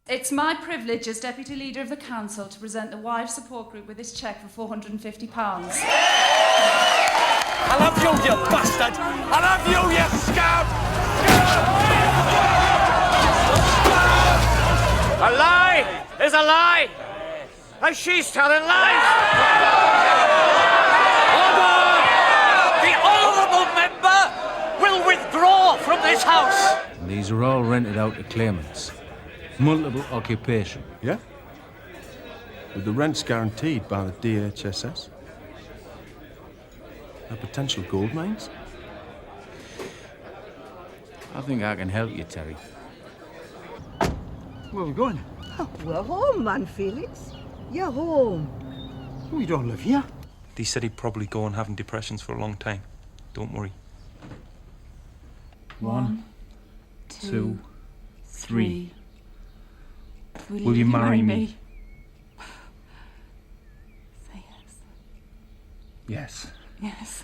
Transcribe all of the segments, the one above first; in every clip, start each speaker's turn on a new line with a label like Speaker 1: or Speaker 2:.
Speaker 1: It's my privilege as Deputy Leader of the Council to present the Wives Support Group with this cheque for £450.
Speaker 2: I love you, you bastard! I love you, you scout! A lie is a lie! And she's telling lies! Order! The honourable member will withdraw from this house!
Speaker 3: And these are all rented out to claimants. Multiple occupation.
Speaker 4: Yeah? With the rents guaranteed by the DHSS? Are potential gold mines?
Speaker 3: I think I can help you, Terry.
Speaker 5: Where are we going?
Speaker 6: Oh, we're home, man, Felix. You're home.
Speaker 5: We don't live here.
Speaker 7: He said he'd probably go on having depressions for a long time. Don't worry.
Speaker 3: 1, 2, 3. Will you marry me?
Speaker 1: Say yes.
Speaker 3: Yes.
Speaker 1: Yes.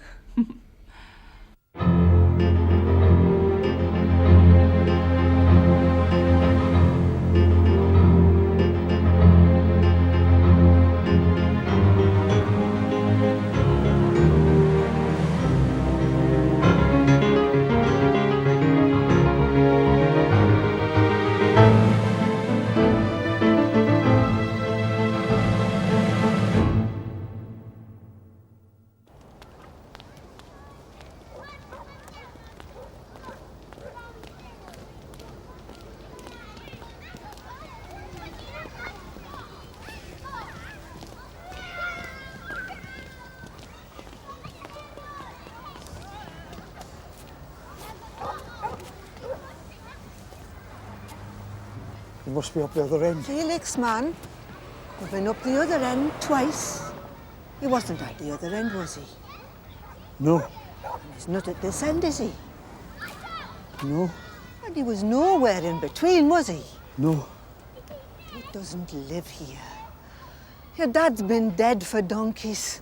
Speaker 5: You must be up the other end.
Speaker 6: Felix, man. I've been up the other end twice. He wasn't at the other end, was he?
Speaker 5: No.
Speaker 6: He's not at this end, is he?
Speaker 5: No.
Speaker 6: And he was nowhere in between, was he?
Speaker 5: No.
Speaker 6: He doesn't live here. Your dad's been dead for donkeys.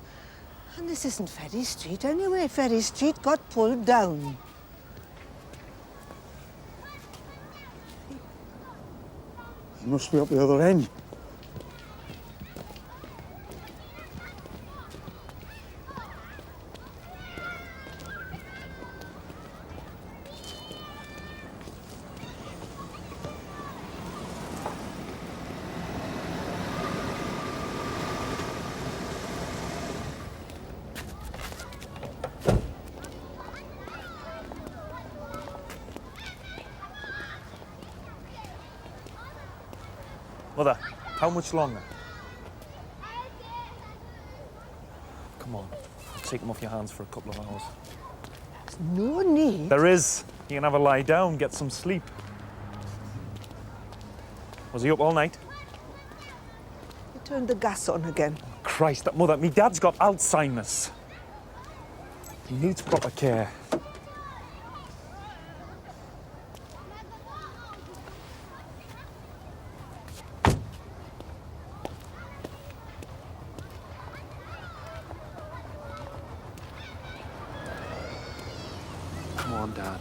Speaker 6: And this isn't Ferry Street anyway. Ferry Street got pulled down.
Speaker 5: You must be up the other end.
Speaker 7: Mother, how much longer? Come on, take them off your hands for a couple of hours.
Speaker 6: There's no need.
Speaker 7: There is. You can have a lie down, get some sleep. Was he up all night?
Speaker 6: He turned the gas on again.
Speaker 7: Christ, that mother, me dad's got Alzheimer's. He needs proper care. Come on, Dad.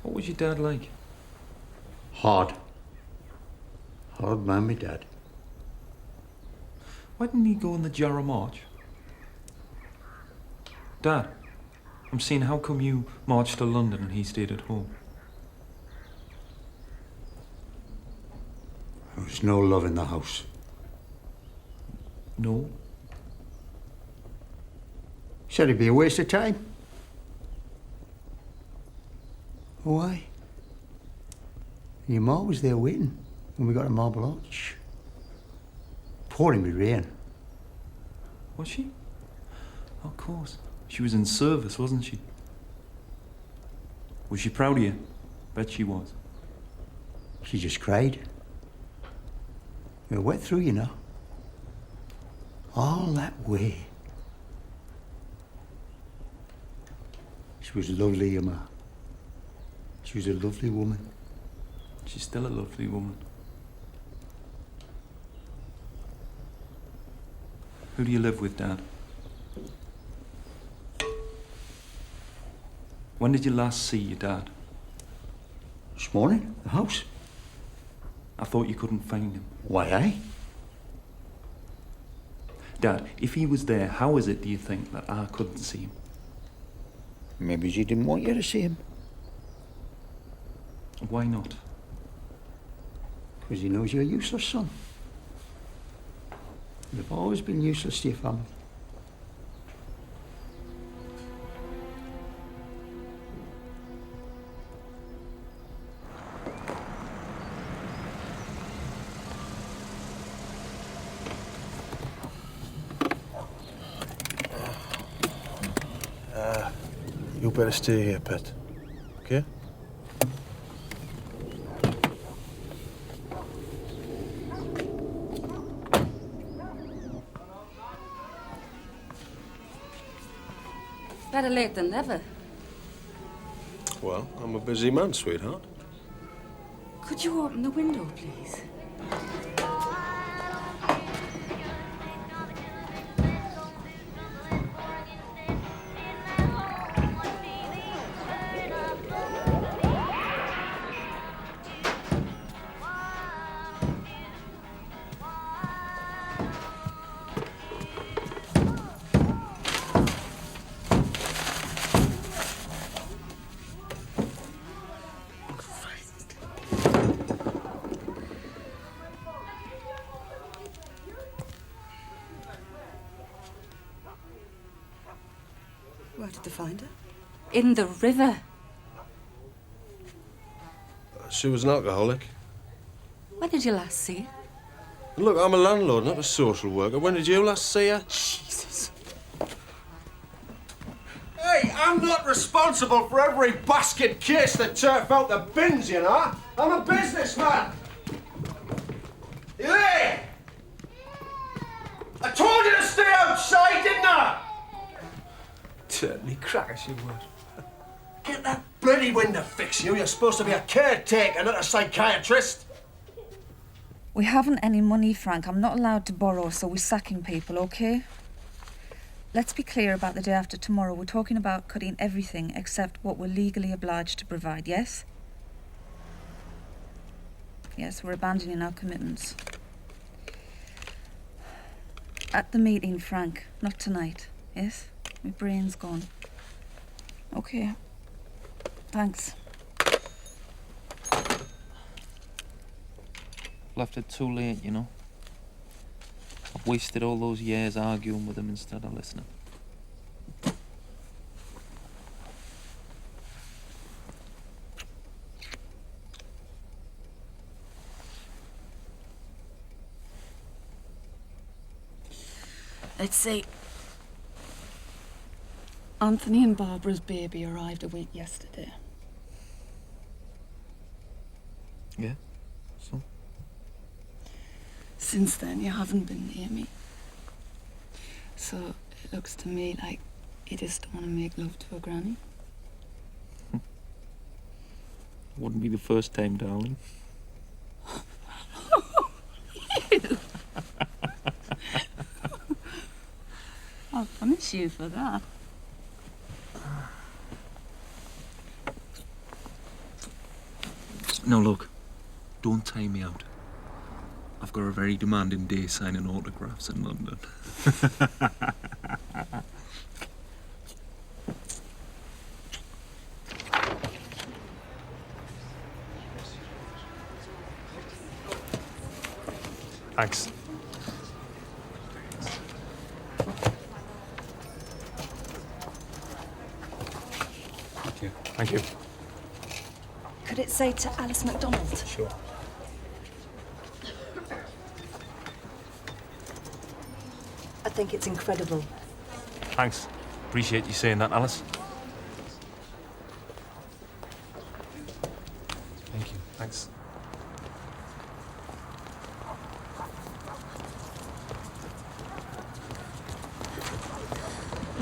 Speaker 7: What was your dad like?
Speaker 8: Hard. Hard man, me dad.
Speaker 7: Why didn't he go on the Jarrah March? Dad, I'm seeing how come you marched to London and he stayed at home?
Speaker 8: There was no love in the house.
Speaker 7: No.
Speaker 8: Said it'd be a waste of time. Why? Your ma was there waiting when we got to Marble Arch. Pouring with rain.
Speaker 7: Was she? Of course. She was in service, wasn't she? Was she proud of you? Bet she was.
Speaker 8: She just cried. We were wet through, you know. All that way. She was lovely, Emma. She was a lovely woman.
Speaker 9: She's still a lovely woman. Who do you live with, Dad? When did you last see your dad?
Speaker 8: This morning, the house.
Speaker 9: I thought you couldn't find him.
Speaker 8: Why, aye?
Speaker 9: Dad, if he was there, how is it, do you think, that I couldn't see him?
Speaker 8: Maybe he didn't want you to see him.
Speaker 9: Why not?
Speaker 8: Because he knows you're a useless son. You've always been useless to your family.
Speaker 4: You better stay here, pet. Okay?
Speaker 10: Better late than never.
Speaker 4: Well, I'm a busy man, sweetheart.
Speaker 10: Could you open the window, please?
Speaker 6: Where did they find her?
Speaker 10: In the river.
Speaker 4: She was an alcoholic.
Speaker 10: When did you last see her?
Speaker 4: Look, I'm a landlord, not a social worker. When did you last see her?
Speaker 10: Jesus.
Speaker 4: Hey, I'm not responsible for every basket case that turf out the bins, you know. I'm a businessman. You there? I told you to stay outside, didn't I?
Speaker 7: Certainly crackers you would.
Speaker 4: Get that bloody window fixed, you. You're supposed to be a caretaker, not a psychiatrist.
Speaker 1: We haven't any money, Frank. I'm not allowed to borrow, so we're sacking people, okay? Let's be clear about the day after tomorrow. We're talking about cutting everything except what we're legally obliged to provide, yes? Yes, we're abandoning our commitments. At the meeting, Frank. Not tonight, yes? My brain's gone. Okay. Thanks.
Speaker 9: Left it too late, you know. I've wasted all those years arguing with him instead of listening.
Speaker 10: Let's see. Anthony and Barbara's baby arrived a week yesterday.
Speaker 9: Yeah? So?
Speaker 10: Since then, you haven't been near me. So it looks to me like you just don't want to make love to a granny.
Speaker 9: Wouldn't be the first time, darling.
Speaker 10: I'll punish you for that.
Speaker 9: No, look. Don't tie me out. I've got a very demanding day signing autographs in London.
Speaker 7: Thanks.
Speaker 3: Thank you.
Speaker 7: Thank you.
Speaker 10: Could it say to Alice MacDonald?
Speaker 7: Sure.
Speaker 10: I think it's incredible.
Speaker 7: Thanks. Appreciate you saying that, Alice. Thank you. Thanks.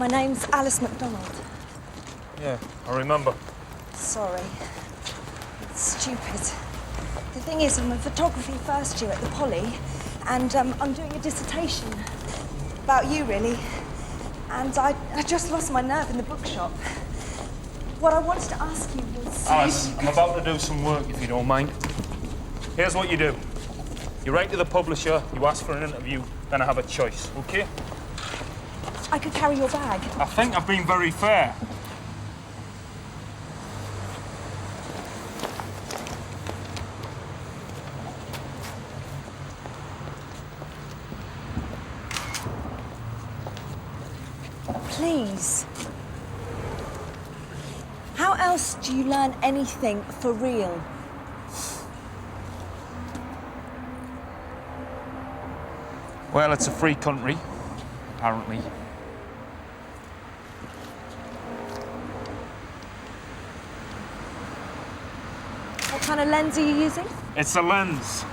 Speaker 11: My name's Alice MacDonald.
Speaker 7: Yeah, I remember.
Speaker 11: Sorry. It's stupid. The thing is, I'm a photography first year at the Poly, and I'm doing a dissertation about you, really. And I just lost my nerve in the bookshop. What I wanted to ask you was...
Speaker 7: Alice, I'm about to do some work, if you don't mind. Here's what you do. You write to the publisher, you ask for an interview, then I have a choice, OK?
Speaker 11: I could carry your bag.
Speaker 7: I think I've been very fair.
Speaker 11: Please. How else do you learn anything for real?
Speaker 7: Well, it's a free country, apparently.
Speaker 11: What kind of lens are you using?
Speaker 7: It's a lens.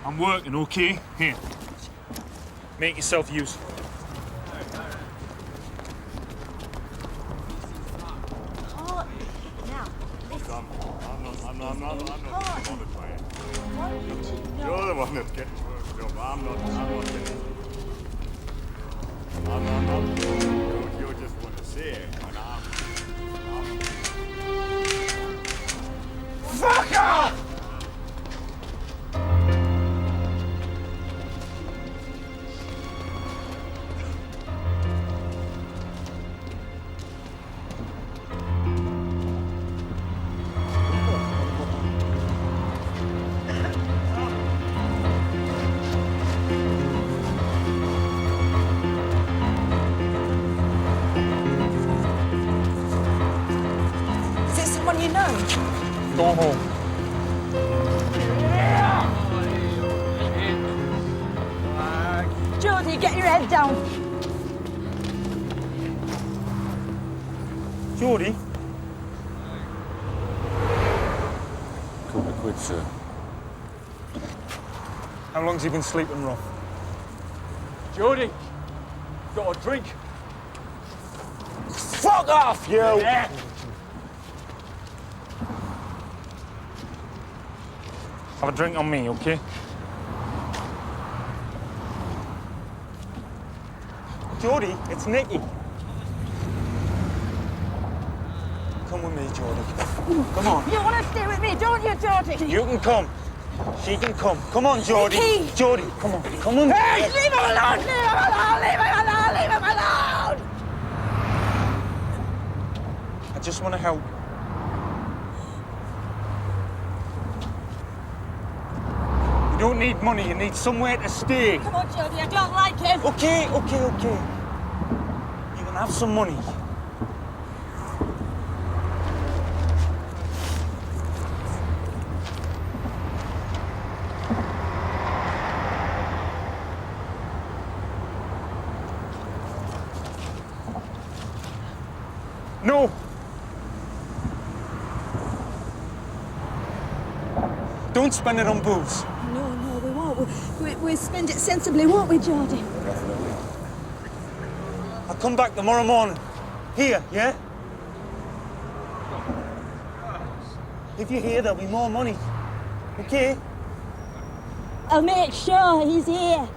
Speaker 7: I'm working, OK? Here. Make yourself useful.
Speaker 11: Oh, now, listen.
Speaker 12: I'm not bothered by it. You're the one that's getting worked up. I'm not getting... I'm not... You just want to see it, and I'm...
Speaker 4: Fuck off!
Speaker 11: Is it someone you know?
Speaker 7: Go home.
Speaker 11: Geordie, get your head down.
Speaker 7: Geordie?
Speaker 3: Couple of quid, sir.
Speaker 7: How long's he been sleeping rough?
Speaker 2: Geordie, got a drink?
Speaker 7: Fuck off, you!
Speaker 2: Yeah.
Speaker 7: Have a drink on me, OK? Geordie, it's Nicky. Come with me, Geordie. Come on.
Speaker 11: You want to stay with me, don't you, Geordie?
Speaker 7: You can come. She can come. Come on, Geordie.
Speaker 11: Nicky!
Speaker 7: Geordie, come on. Come on.
Speaker 11: Hey, leave him alone! Leave him alone! Leave him alone! Leave him alone!
Speaker 7: I just want to help. You don't need money, you need somewhere to stay.
Speaker 11: Come on, Geordie, I don't like him.
Speaker 7: OK. You can have some money. No! Don't spend it on booze.
Speaker 11: No, we won't. We'll spend it sensibly, won't we, Geordie?
Speaker 7: I'll come back tomorrow morning. Here, yeah? If you're here, there'll be more money. OK?
Speaker 11: I'll make sure he's here.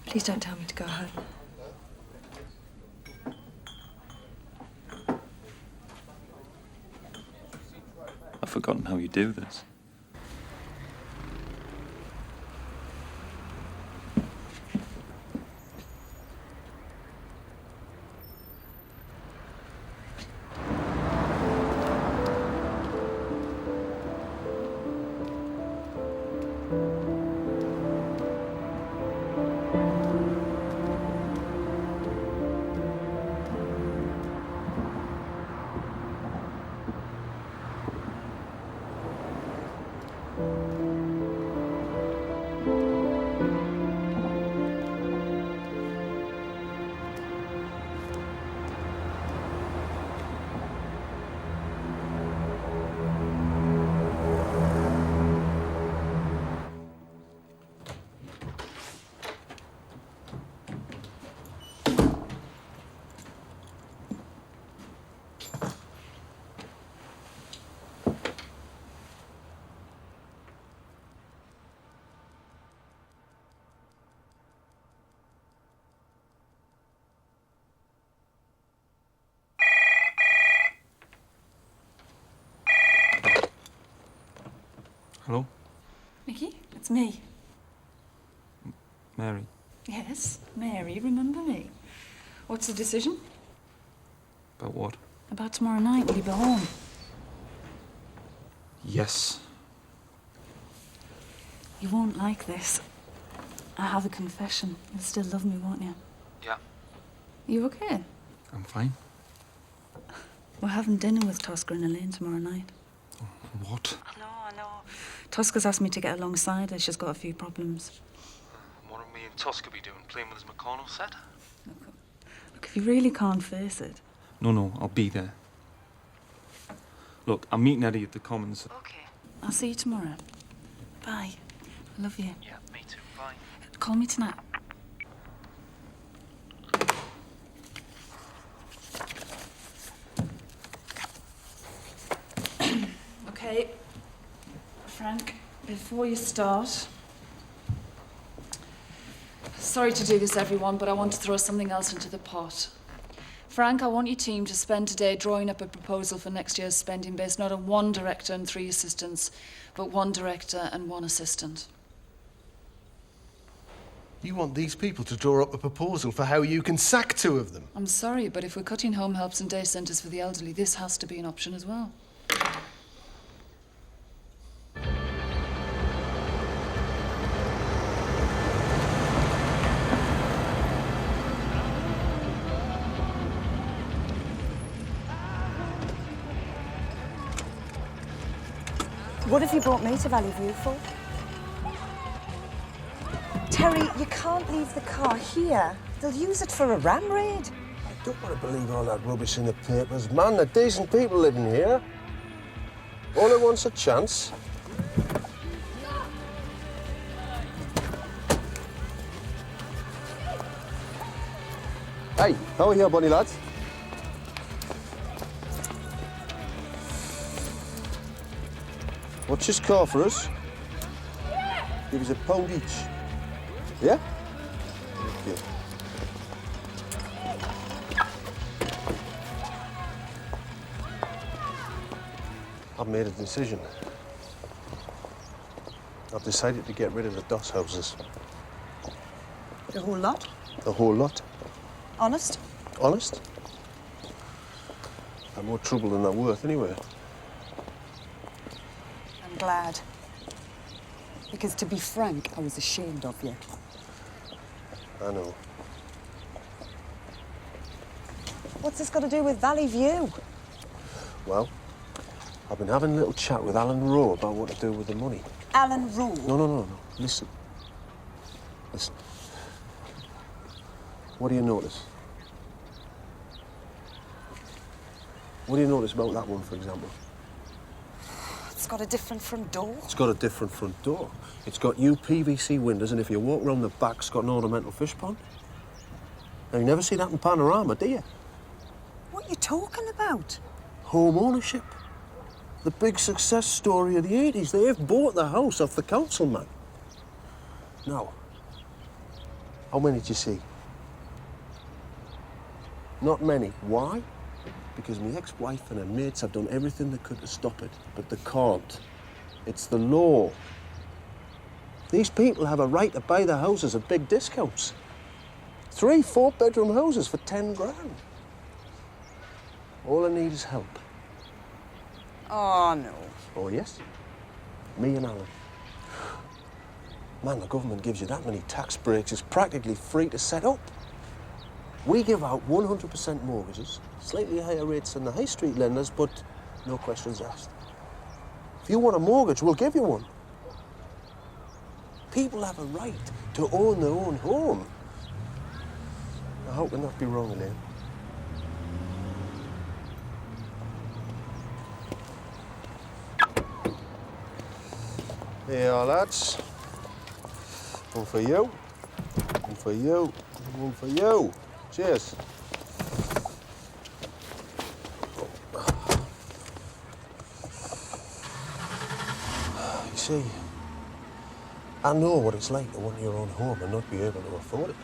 Speaker 11: Please don't tell me to go home.
Speaker 9: I've forgotten how you do this. Hello?
Speaker 10: Mickey, it's me.
Speaker 9: Mary.
Speaker 10: Yes, Mary, remember me. What's the decision?
Speaker 9: About what?
Speaker 10: About tomorrow night, will you be home?
Speaker 9: Yes.
Speaker 10: You won't like this. I have a confession. You'll still love me, won't you?
Speaker 9: Yeah.
Speaker 10: You okay?
Speaker 9: I'm fine.
Speaker 10: We're having dinner with Tosca and Elaine tomorrow night.
Speaker 9: What?
Speaker 10: I know. Tosca's asked me to get alongside her. She's got a few problems.
Speaker 9: What are me and Tosca be doing? Playing with his McConnell set?
Speaker 10: Look, if you really can't face it...
Speaker 9: No, I'll be there. Look, I'm meeting Eddie at the Commons.
Speaker 10: Okay. I'll see you tomorrow. Bye. I love you.
Speaker 9: Yeah, me too. Bye.
Speaker 10: Call me tonight. Okay. Frank, before you start... Sorry to do this, everyone, but I want to throw something else into the pot. Frank, I want your team to spend today drawing up a proposal for next year's spending based not on 1 director and 3 assistants, but 1 director and 1 assistant.
Speaker 4: You want these people to draw up a proposal for how you can sack 2 of them?
Speaker 10: I'm sorry, but if we're cutting home helps and day centres for the elderly, this has to be an option as well.
Speaker 11: What have you brought me to Valley View for? Terry, you can't leave the car here. They'll use it for a ram raid.
Speaker 4: I don't want to believe all that rubbish in the papers. Man, they're decent people living here. Only wants a chance. Hey, how are you, bunny lads? What's this car for us? Give us £1 each. Yeah? Okay. I've made a decision. I've decided to get rid of the DOS houses.
Speaker 6: The whole lot?
Speaker 4: The whole lot.
Speaker 6: Honest?
Speaker 4: Honest? I'm more trouble than they're worth anyway.
Speaker 6: I'm glad. Because to be frank, I was ashamed of you.
Speaker 4: I know.
Speaker 11: What's this got to do with Valley View?
Speaker 4: Well, I've been having a little chat with Alan Rowe about what to do with the money.
Speaker 6: Alan Rowe?
Speaker 4: No. Listen. What do you notice? What do you notice about that one, for example?
Speaker 11: It's got a different front door.
Speaker 4: It's got a different front door. It's got UPVC windows, and if you walk round the back, it's got an ornamental fish pond. Now, you never see that in Panorama, do you?
Speaker 6: What are you talking about?
Speaker 4: Home ownership. The big success story of the 80s. They've bought the house off the councilman. Now, how many did you see? Not many. Why? Because my ex-wife and her mates have done everything they could to stop it, but they can't. It's the law. These people have a right to buy the houses at big discounts. 3 4-bedroom houses for 10 grand. All I need is help.
Speaker 6: Oh, no.
Speaker 4: Oh, yes? Me and Alan. Man, the government gives you that many tax breaks, it's practically free to set up. We give out 100% mortgages, slightly higher rates than the high street lenders, but no questions asked. If you want a mortgage, we'll give you one. People have a right to own their own home. Now, how can that be wrong, Elaine? Here you are, lads. One for you, one for you, and one for you. Cheers. You see, I know what it's like to want your own home and not be able to afford it.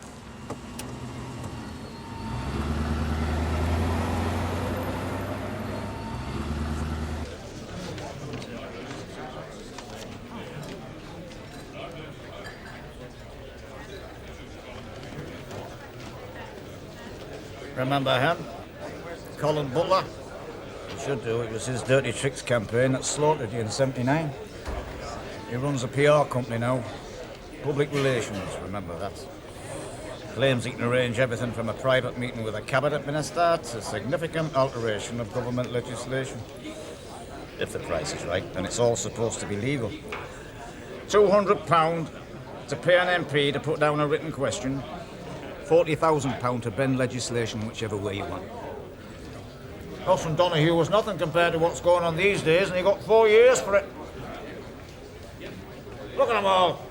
Speaker 13: Remember him? Colin Butler? You should do. It was his Dirty Tricks campaign that slaughtered you in '79. He runs a PR company now. Public relations, remember that. Claims he can arrange everything from a private meeting with a cabinet minister to significant alteration of government legislation. If the price is right, then it's all supposed to be legal. £200 to pay an MP to put down a written question. £40,000 to bend legislation whichever way you want. Austin Donahue was nothing compared to what's going on these days, and he got 4 years for it. Look at them all.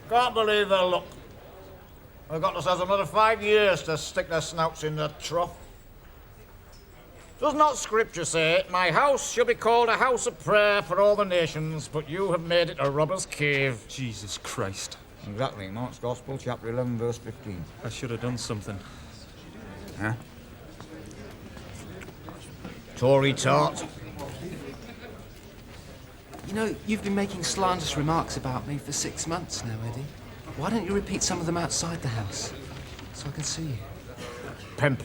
Speaker 13: Can't believe their luck. They've got us as another 5 years to stick their snouts in the trough. Does not Scripture say, "My house shall be called a house of prayer for all the nations, but you have made it a robber's cave"?
Speaker 7: Jesus Christ.
Speaker 13: Exactly. Mark's Gospel, chapter 11, verse 15.
Speaker 7: I should have done something.
Speaker 13: Huh? Tory tart.
Speaker 14: You know, you've been making slanderous remarks about me for 6 months now, Eddie. Why don't you repeat some of them outside the house, so I can see you?
Speaker 13: Pimp.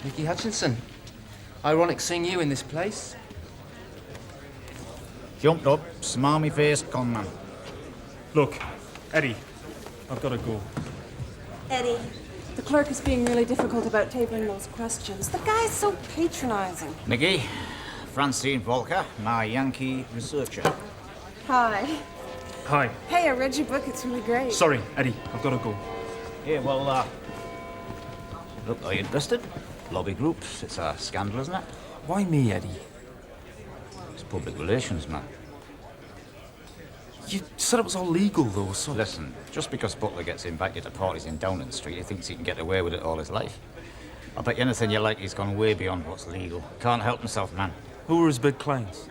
Speaker 14: Nicky Hutchinson. Ironic seeing you in this place.
Speaker 13: Jumped up, smarmy-faced conman.
Speaker 7: Look, Eddie, I've got to go.
Speaker 15: Eddie, the clerk is being really difficult about tabling those questions. The guy's so patronising.
Speaker 13: Nicky, Francine Volker, my Yankee researcher.
Speaker 15: Hi.
Speaker 7: Hi.
Speaker 15: Hey, I read your book. It's really great.
Speaker 7: Sorry, Eddie, I've got to go.
Speaker 13: Yeah, well, look, are you interested? Lobby groups, it's a scandal, isn't it?
Speaker 14: Why me, Eddie?
Speaker 13: It's public relations, man.
Speaker 14: You said it was all legal, though, so...
Speaker 13: Listen, just because Butler gets invited to parties in Downing Street, he thinks he can get away with it all his life. I bet you anything you like, he's gone way beyond what's legal. Can't help himself, man.
Speaker 7: Who are his big clients?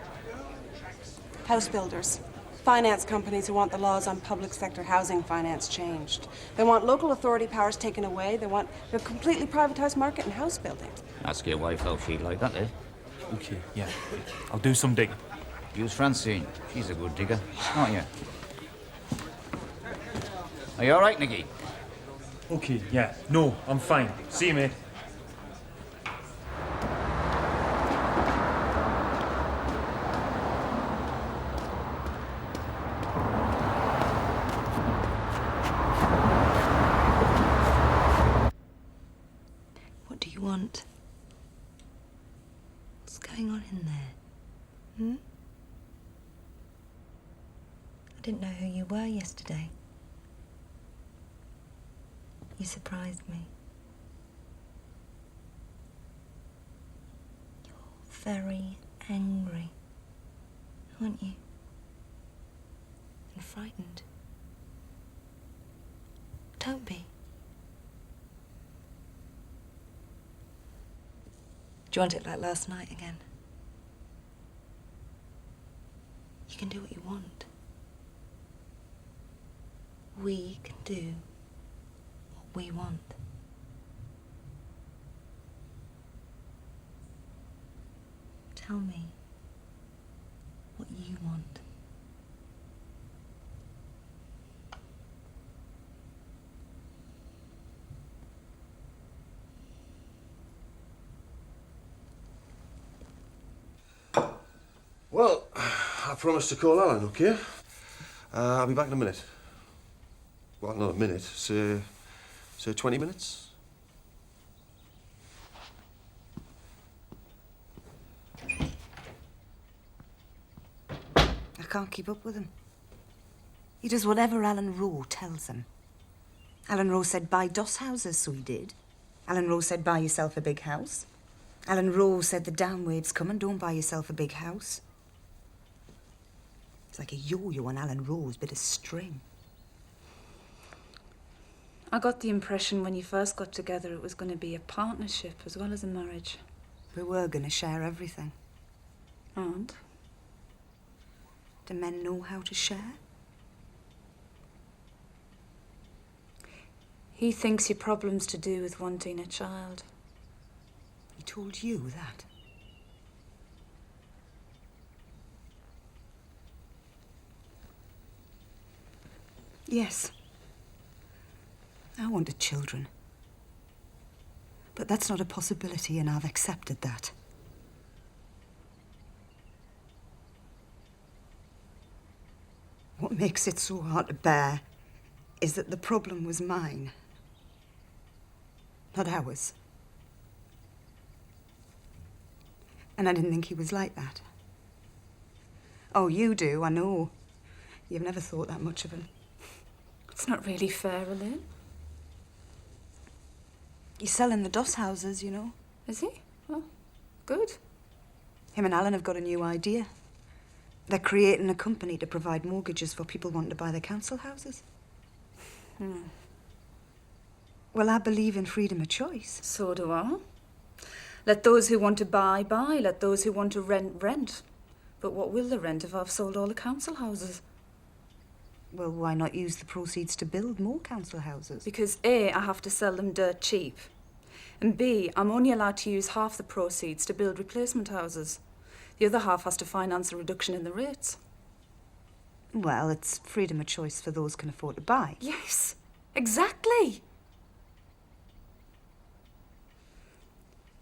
Speaker 15: House builders. Finance companies who want the laws on public sector housing finance changed. They want local authority powers taken away. They want a completely privatized market in house building.
Speaker 13: Ask your wife how she'd like that, eh?
Speaker 7: Okay, yeah. I'll do some digging.
Speaker 13: Use Francine. She's a good digger, aren't you? Are you all right, Nicky?
Speaker 7: Okay, yeah. No, I'm fine. See you, mate.
Speaker 1: What do you want? What's going on in there? Hmm? I didn't know who you were yesterday. You surprised me. You're very angry, aren't you? And frightened. Don't be. Do you want it like last night again? You can do what you want. We can do what we want. Tell me what you want.
Speaker 4: Well, I promised to call Alan, okay? I'll be back in a minute. Well, not a minute, say 20 minutes.
Speaker 16: I can't keep up with him. He does whatever Alan Rowe tells him. Alan Rowe said buy DOS houses, so he did. Alan Rowe said buy yourself a big house. Alan Rowe said the down wave's coming, don't buy yourself a big house. It's like a yo-yo on Alan Rowe's bit of string.
Speaker 10: I got the impression when you first got together it was going to be a partnership as well as a marriage.
Speaker 16: We were going to share everything.
Speaker 10: And?
Speaker 16: Do men know how to share?
Speaker 10: He thinks your problem's to do with wanting a child.
Speaker 16: He told you that? Yes. I wanted children. But that's not a possibility, and I've accepted that. What makes it so hard to bear is that the problem was mine, not ours. And I didn't think he was like that. Oh, you do, I know. You've never thought that much of him.
Speaker 10: It's not really fair, Elaine.
Speaker 16: He's selling the Doss houses, you know.
Speaker 10: Is he? Oh, good.
Speaker 16: Him and Alan have got a new idea. They're creating a company to provide mortgages for people wanting to buy their council houses. Well, I believe in freedom of choice.
Speaker 10: So do I. Let those who want to buy, buy. Let those who want to rent, rent. But what will they rent if I've sold all the council houses?
Speaker 16: Well, why not use the proceeds to build more council houses?
Speaker 10: Because A, I have to sell them dirt cheap. And B, I'm only allowed to use half the proceeds to build replacement houses. The other half has to finance a reduction in the rates.
Speaker 16: Well, it's freedom of choice for those who can afford to buy.
Speaker 10: Yes, exactly.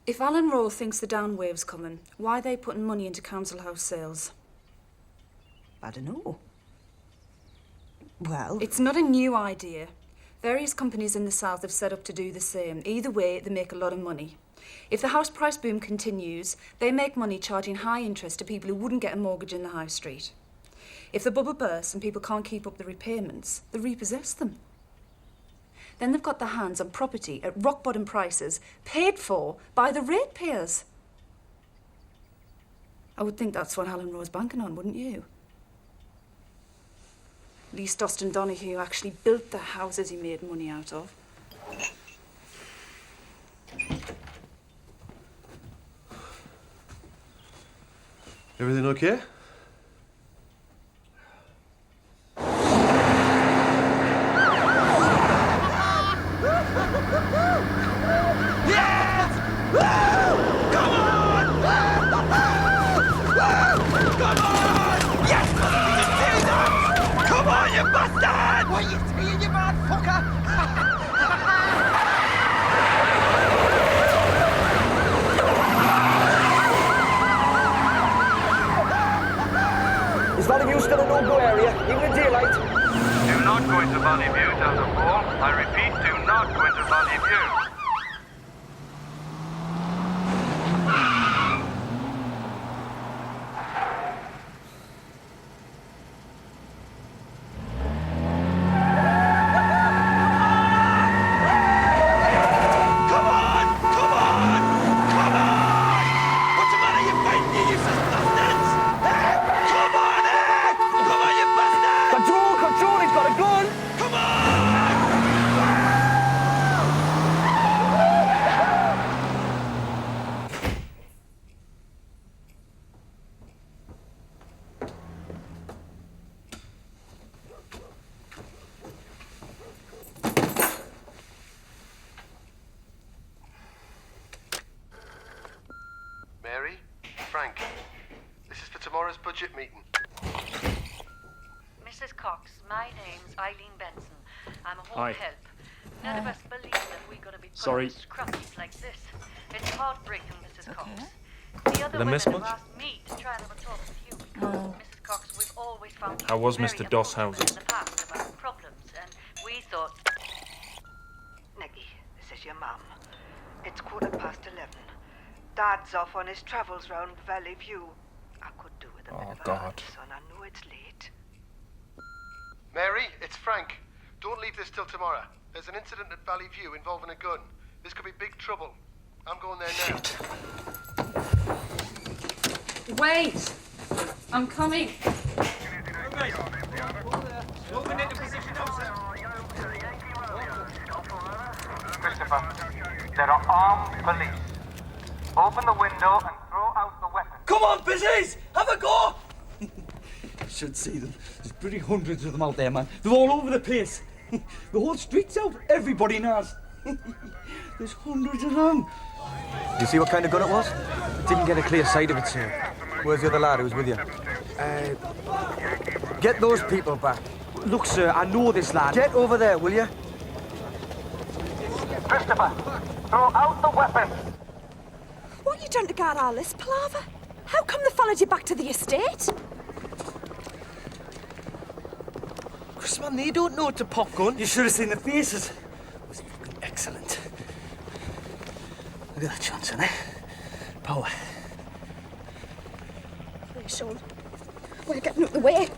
Speaker 10: If Alan Rowe thinks the down wave's coming, why are they putting money into council house sales?
Speaker 16: I don't know. Well...
Speaker 10: It's not a new idea. Various companies in the south have set up to do the same. Either way, they make a lot of money. If the house price boom continues, they make money charging high interest to people who wouldn't get a mortgage in the high street. If the bubble bursts and people can't keep up the repayments, they repossess them. Then they've got their hands on property at rock-bottom prices, paid for by the ratepayers. I would think that's what Alan Rowe's banking on, wouldn't you? At least Austin Donahue actually built the houses he made money out of.
Speaker 4: Everything okay?
Speaker 2: Yes! Woo! Come on! Come on! Yes! You see that? Come on, you bastard! What are you saying, you mad fucker?
Speaker 17: Is Valley View still a no-go area, even in daylight?
Speaker 18: Do not go into Valley View, Delta 4. I repeat, do not go into Valley View.
Speaker 4: Mary, Frank, this is for tomorrow's budget meeting.
Speaker 19: Mrs. Cox, my name's Eileen Benson. I'm a home
Speaker 7: Hi.
Speaker 19: help. None of us believe that we're going to be put
Speaker 7: Sorry.
Speaker 19: in scrubbies like this. It's heartbreaking, Mrs. Cox. The other
Speaker 7: Did I
Speaker 19: women
Speaker 7: miss
Speaker 19: have
Speaker 7: much?
Speaker 19: asked me to try and have a talk with you because, Mrs. Cox, we've always found you
Speaker 7: How was
Speaker 19: very
Speaker 7: Mr. Doss
Speaker 19: approachable
Speaker 7: houses?
Speaker 19: in the past about problems, and we thought...
Speaker 20: Nicky, this is your mum. It's 11:15. Dad's off on his travels round Valley View. I could do with a bit of a hand, son. I know it's late.
Speaker 4: Mary, it's Frank. Don't leave this till tomorrow. There's an incident at Valley View involving a gun. This could be big trouble. I'm going there now.
Speaker 10: Wait! I'm coming.
Speaker 18: Christopher, there are armed police. Open the window and throw out the weapon.
Speaker 2: Come on, Bizzies! Have a go!
Speaker 17: You should see them. There's pretty hundreds of them out there, man. They're all over the place. The whole street's out. Everybody knows. There's hundreds of them.
Speaker 21: Did you see what kind of gun it was? Didn't get a clear sight of it, sir. Where's the other lad who was with you? Get those people back. Look, sir, I know this lad. Get over there, will you?
Speaker 18: Christopher, throw out the weapon.
Speaker 11: What you done to guard all this palaver? How come they followed you back to the estate?
Speaker 17: Chris, man, they don't know it's a pop gun. You should have seen the faces. It was fucking excellent. Look at that Johnson, eh? Power.
Speaker 11: Hey, Sean. We're getting out the way.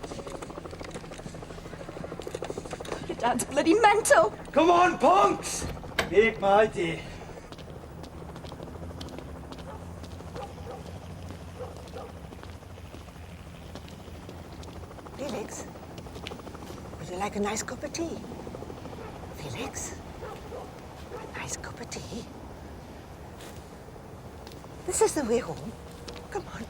Speaker 11: Your dad's bloody mental.
Speaker 17: Come on, punks! Make my day.
Speaker 6: Felix, would you like a nice cup of tea? Felix, a nice cup of tea? This is the way home. Come on.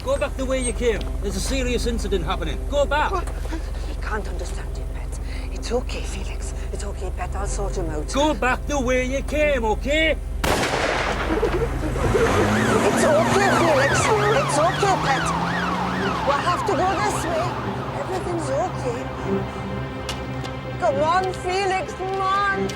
Speaker 17: Go back the way you came. There's a serious incident happening. Go back.
Speaker 6: He can't understand you, Pet. It's okay, Felix. It's okay, Pet. I'll sort him out.
Speaker 17: Go back the way you came, okay?
Speaker 6: It's okay, Felix. It's okay, Pet. We'll have to go this way. Everything's okay. Come on, Felix, come on.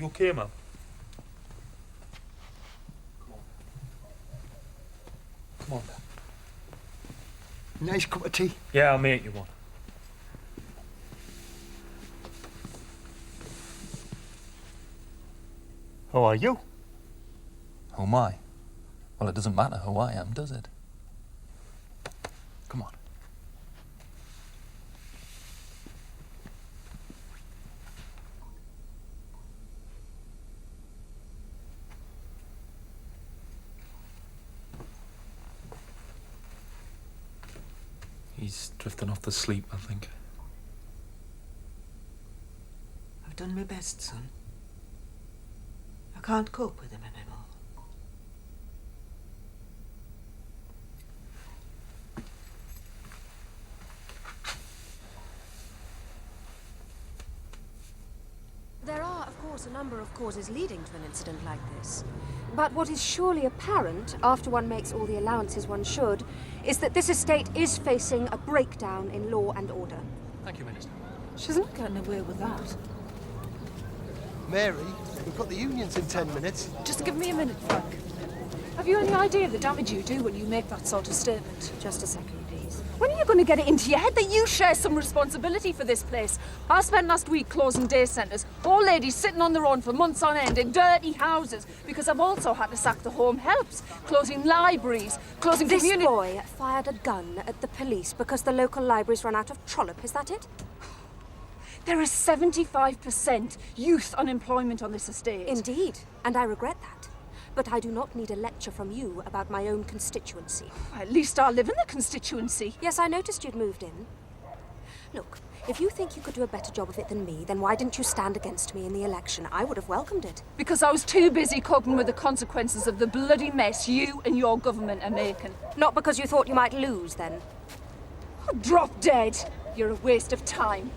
Speaker 7: You okay, man? Come on.
Speaker 8: Nice cup of tea.
Speaker 7: Yeah, I'll make you one.
Speaker 12: Who are you?
Speaker 9: Who am I? Well, it doesn't matter who I am, does it? Come on. He's drifting off to sleep, I think.
Speaker 6: I've done my best, son. I can't cope with him anymore.
Speaker 5: There are, of course, a number of causes leading to an incident like this. But what is surely apparent, after one makes all the allowances one should, is that this estate is facing a breakdown in law and order.
Speaker 14: Thank you, Minister.
Speaker 11: She's not getting away with that.
Speaker 4: Mary, we've got the unions in 10 minutes.
Speaker 10: Just give me a minute, Frank. Have you any idea of the damage you do when you make that sort of statement?
Speaker 5: Just a second, please.
Speaker 10: When are you going to get it into your head that you share some responsibility for this place? I spent last week closing day centres, old ladies sitting on their own for months on end in dirty houses, because I've also had to sack the home helps, closing libraries, closing
Speaker 5: This
Speaker 10: community...
Speaker 5: boy fired a gun at the police because the local libraries ran out of trollop, is that it?
Speaker 10: There is 75% youth unemployment on this estate.
Speaker 5: Indeed, and I regret that. But I do not need a lecture from you about my own constituency.
Speaker 10: At least I live in the constituency.
Speaker 5: Yes, I noticed you'd moved in. Look, if you think you could do a better job of it than me, then why didn't you stand against me in the election? I would have welcomed it.
Speaker 10: Because I was too busy coping with the consequences of the bloody mess you and your government are making.
Speaker 5: Not because you thought you might lose, then?
Speaker 10: Oh, drop dead. You're a waste of time.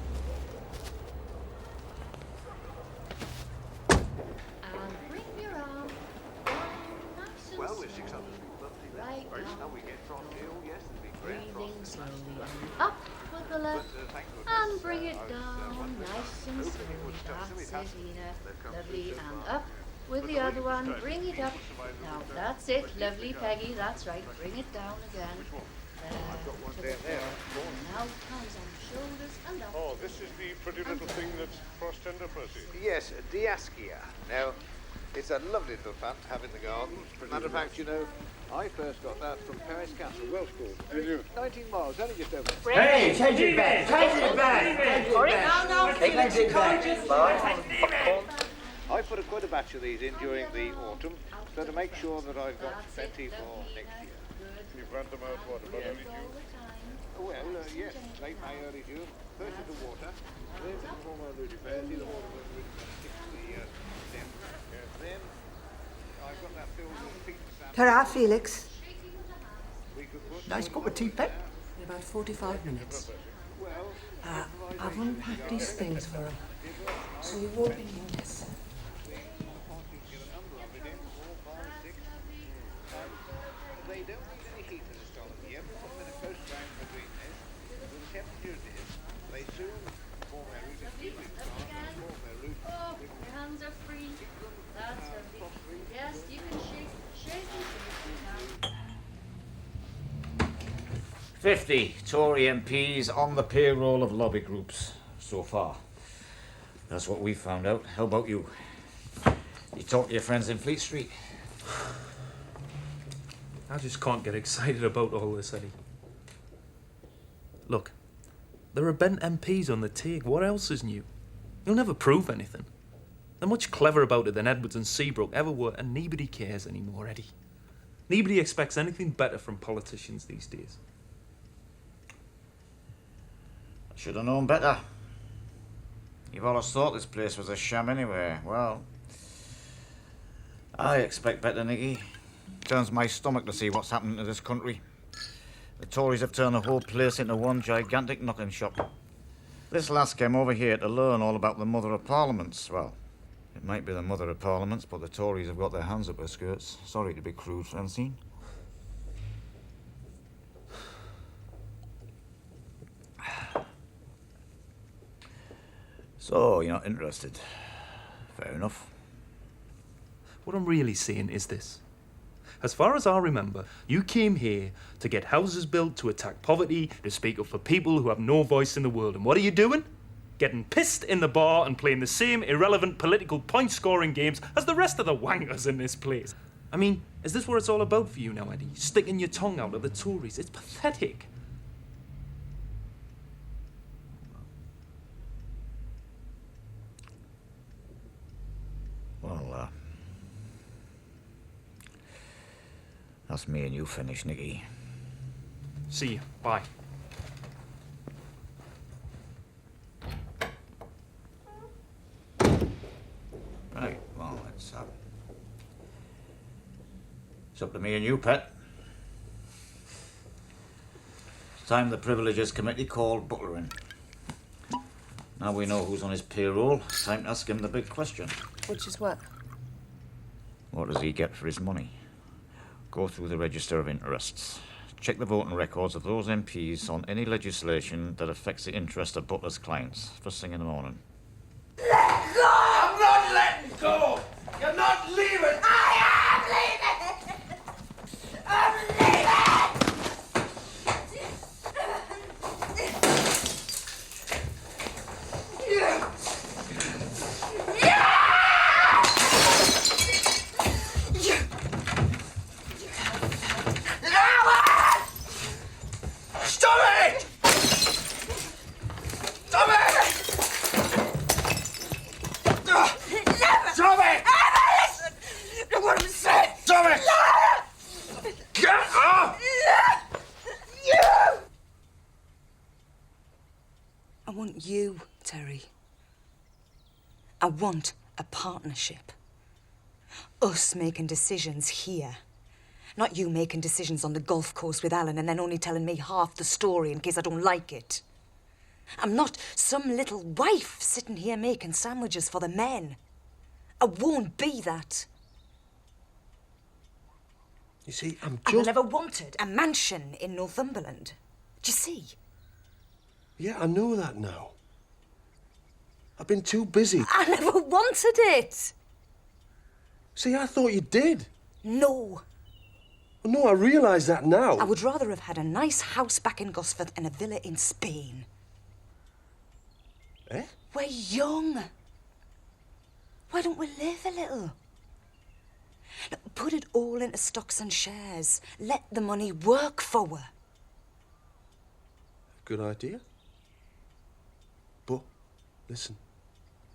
Speaker 12: Well, we're 600 people up there.
Speaker 19: Right
Speaker 12: First,
Speaker 19: now.
Speaker 12: how we get from here, oh yes, there'll be great
Speaker 19: Breathing
Speaker 12: frost.
Speaker 19: slowly up with the left and bring it down nice and slowly. That's it, Ina. Lovely, and up with the other one. Bring it up. Now, that's it. Lovely, Peggy. That's right. Bring it down again. To the floor. Now hands on the shoulders and up.
Speaker 12: Oh, this is the pretty little thing that's cross-tender, Percy.
Speaker 3: Yes, Diaskia. Now, it's a lovely little plant to have in the garden. Matter of fact, you know, I first got that from Paris Castle, Welsh School.
Speaker 12: Did you?
Speaker 3: 19 miles, only just over.
Speaker 17: Hey, change it back! Change it back!
Speaker 3: No,
Speaker 17: Change it back!
Speaker 3: I put quite a batch of these in during the autumn, so to make sure that I've got plenty for next year.
Speaker 12: You plant them out, what, about early June?
Speaker 3: Well, yes, late May, early June. First into water, then the hormone really fast, the hormone really sticks to the stem. Then I've got that filled with peat sand.
Speaker 6: Ta-ra, Felix.
Speaker 8: Nice cup of tea, Pet.
Speaker 15: In about 45 minutes. I've unpacked these things for him, so he won't be noticed.
Speaker 3: They don't need any heat in this colony. You put them in a close round between this, with the temperature it is, they soon form their root and keep it and form their root.
Speaker 19: Oh, your hands are free. That's lovely. Yes, you can shake and now.
Speaker 13: 50 Tory MPs on the payroll of lobby groups so far. That's what we found out. How about you? You talk to your friends in Fleet Street?
Speaker 7: I just can't get excited about all this, Eddie. Look, there are bent MPs on the take. What else is new? You'll never prove anything. They're much cleverer about it than Edwards and Seabrook ever were, and nobody cares anymore, Eddie. Nobody expects anything better from politicians these days.
Speaker 13: Should have known better. You've always thought this place was a sham anyway. Well, I expect better, Nicky. Turns my stomach to see what's happening to this country. The Tories have turned the whole place into one gigantic knocking shop. This lass came over here to learn all about the Mother of Parliaments. Well, it might be the Mother of Parliaments, but the Tories have got their hands up her skirts. Sorry to be crude, Francine. So, you're not interested. Fair enough.
Speaker 7: What I'm really saying is this. As far as I remember, you came here to get houses built, to attack poverty, to speak up for people who have no voice in the world. And what are you doing? Getting pissed in the bar and playing the same irrelevant political point-scoring games as the rest of the wankers in this place. I mean, is this what it's all about for you now, Eddie? Sticking your tongue out at the Tories? It's pathetic.
Speaker 13: Well, that's me and you finished, Nicky.
Speaker 7: See you. Bye.
Speaker 13: Right, well, it's up to me and you, Pet. It's time the Privileges Committee called Butler in. Now we know who's on his payroll, it's time to ask him the big question.
Speaker 15: Which is what?
Speaker 13: What does he get for his money? Go through the Register of Interests. Check the voting records of those MPs on any legislation that affects the interest of Butler's clients. First thing in the morning.
Speaker 2: Let go! I'm not letting go! You're not leaving! I am leaving! I'm leaving! Stop it! Stop it! Stop it! Listen to what I'm saying! Stop it! Get up!
Speaker 16: I want you, Terry. I want a partnership. Us making decisions here. Not you making decisions on the golf course with Alan and then only telling me half the story in case I don't like it. I'm not some little wife sitting here making sandwiches for the men. I won't be that.
Speaker 4: You see, I'm
Speaker 16: I
Speaker 4: just...
Speaker 16: never wanted a mansion in Northumberland. Do you see?
Speaker 4: Yeah, I know that now. I've been too busy.
Speaker 16: I never wanted it.
Speaker 4: See, I thought you did.
Speaker 16: No.
Speaker 4: No, I realise that now.
Speaker 16: I would rather have had a nice house back in Gosforth and a villa in Spain.
Speaker 4: Eh?
Speaker 16: We're young. Why don't we live a little? Look, put it all into stocks and shares. Let the money work for us.
Speaker 4: Good idea. But, listen,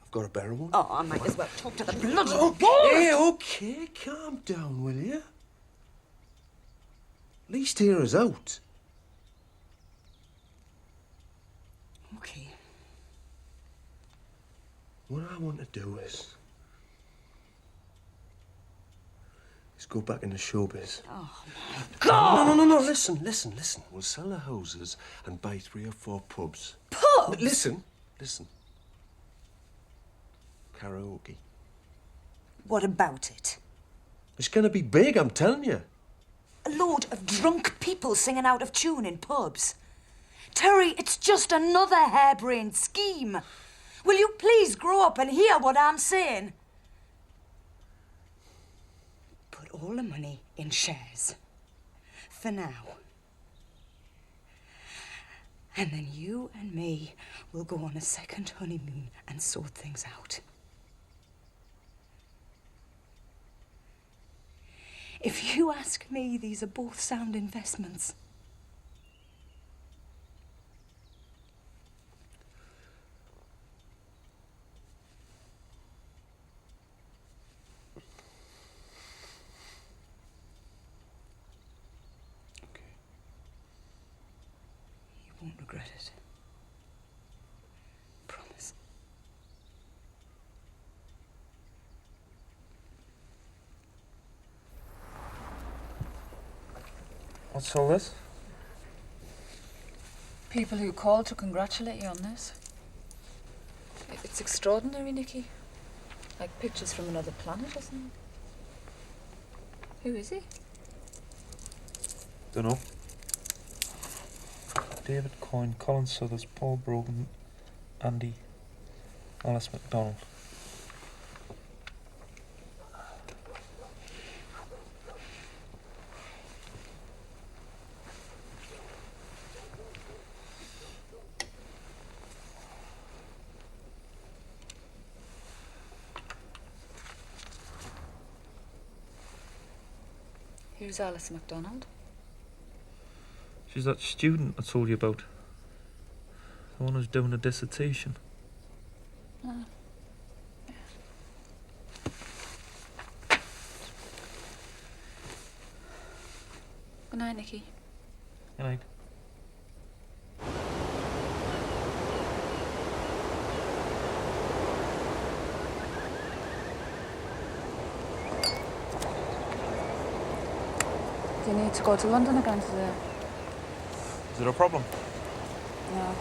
Speaker 4: I've got a better one.
Speaker 16: Oh, I might as well talk to the bloody
Speaker 4: Okay, okay, calm down, will you? At least hear us out.
Speaker 16: Okay.
Speaker 4: What I want to do is go back into showbiz.
Speaker 16: Oh,
Speaker 4: my God! No, listen. We'll sell the houses and buy 3 or 4 pubs.
Speaker 16: Pubs?
Speaker 4: Listen. Karaoke.
Speaker 16: What about it?
Speaker 4: It's gonna be big, I'm telling you.
Speaker 16: A load of drunk people singing out of tune in pubs. Terry, it's just another harebrained scheme. Will you please grow up and hear what I'm saying? Put all the money in shares. For now. And then you and me will go on a second honeymoon and sort things out. If you ask me, these are both sound investments. You won't regret it. Promise.
Speaker 7: What's all this?
Speaker 10: People who call to congratulate you on this. It's extraordinary, Nicky. Like pictures from another planet or something. Who is he?
Speaker 7: Dunno. David Coyne, Colin Suthers, Paul Brogan, Andy, Alice MacDonald.
Speaker 10: Here's Alice MacDonald.
Speaker 7: She's that student I told you about. The one who's doing a dissertation.
Speaker 10: Ah. Good night, Nicky.
Speaker 7: Good night.
Speaker 10: Do you need to go to London again today?
Speaker 7: Is there a problem?
Speaker 10: No.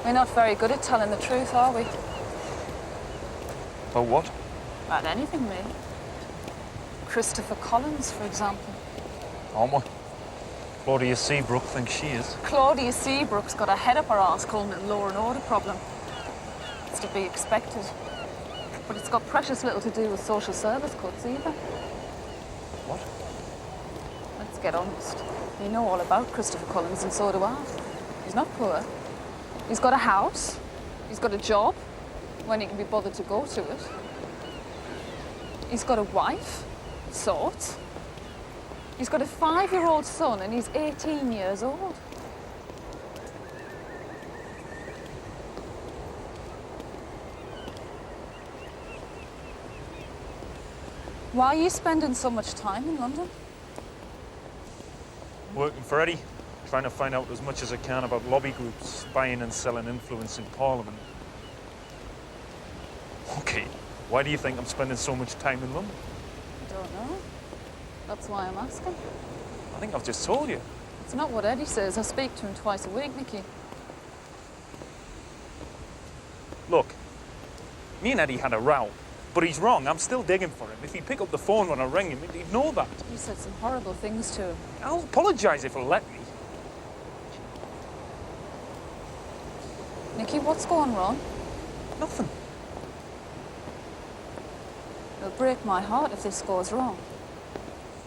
Speaker 10: We're not very good at telling the truth, are we?
Speaker 7: About what?
Speaker 10: About anything, really. Christopher Collins, for example.
Speaker 7: Aren't we? Claudia Seabrook thinks she is.
Speaker 10: Claudia Seabrook's got a head up her arse calling it a law and order problem. It's to be expected. But it's got precious little to do with social service cuts either.
Speaker 7: What?
Speaker 10: Let's get honest. You know all about Christopher Collins, and so do I. He's not poor. He's got a house. He's got a job, when he can be bothered to go to it. He's got a wife, sorts. He's got a 5-year-old son, and he's 18 years old. Why are you spending so much time in London?
Speaker 7: Working for Eddie. Trying to find out as much as I can about lobby groups, buying and selling influence in Parliament. Okay, why do you think I'm spending so much time in London?
Speaker 10: I don't know. That's why I'm asking.
Speaker 7: I think I've just told you.
Speaker 10: It's not what Eddie says. I speak to him twice a week, Nicky.
Speaker 7: Look, me and Eddie had a row, but he's wrong. I'm still digging for him. If he'd pick up the phone when I ring him, he'd know that.
Speaker 10: You said some horrible things to him.
Speaker 7: I'll apologise if he'll let me.
Speaker 10: Nicky, what's going wrong?
Speaker 7: Nothing.
Speaker 10: It'll break my heart if this goes wrong.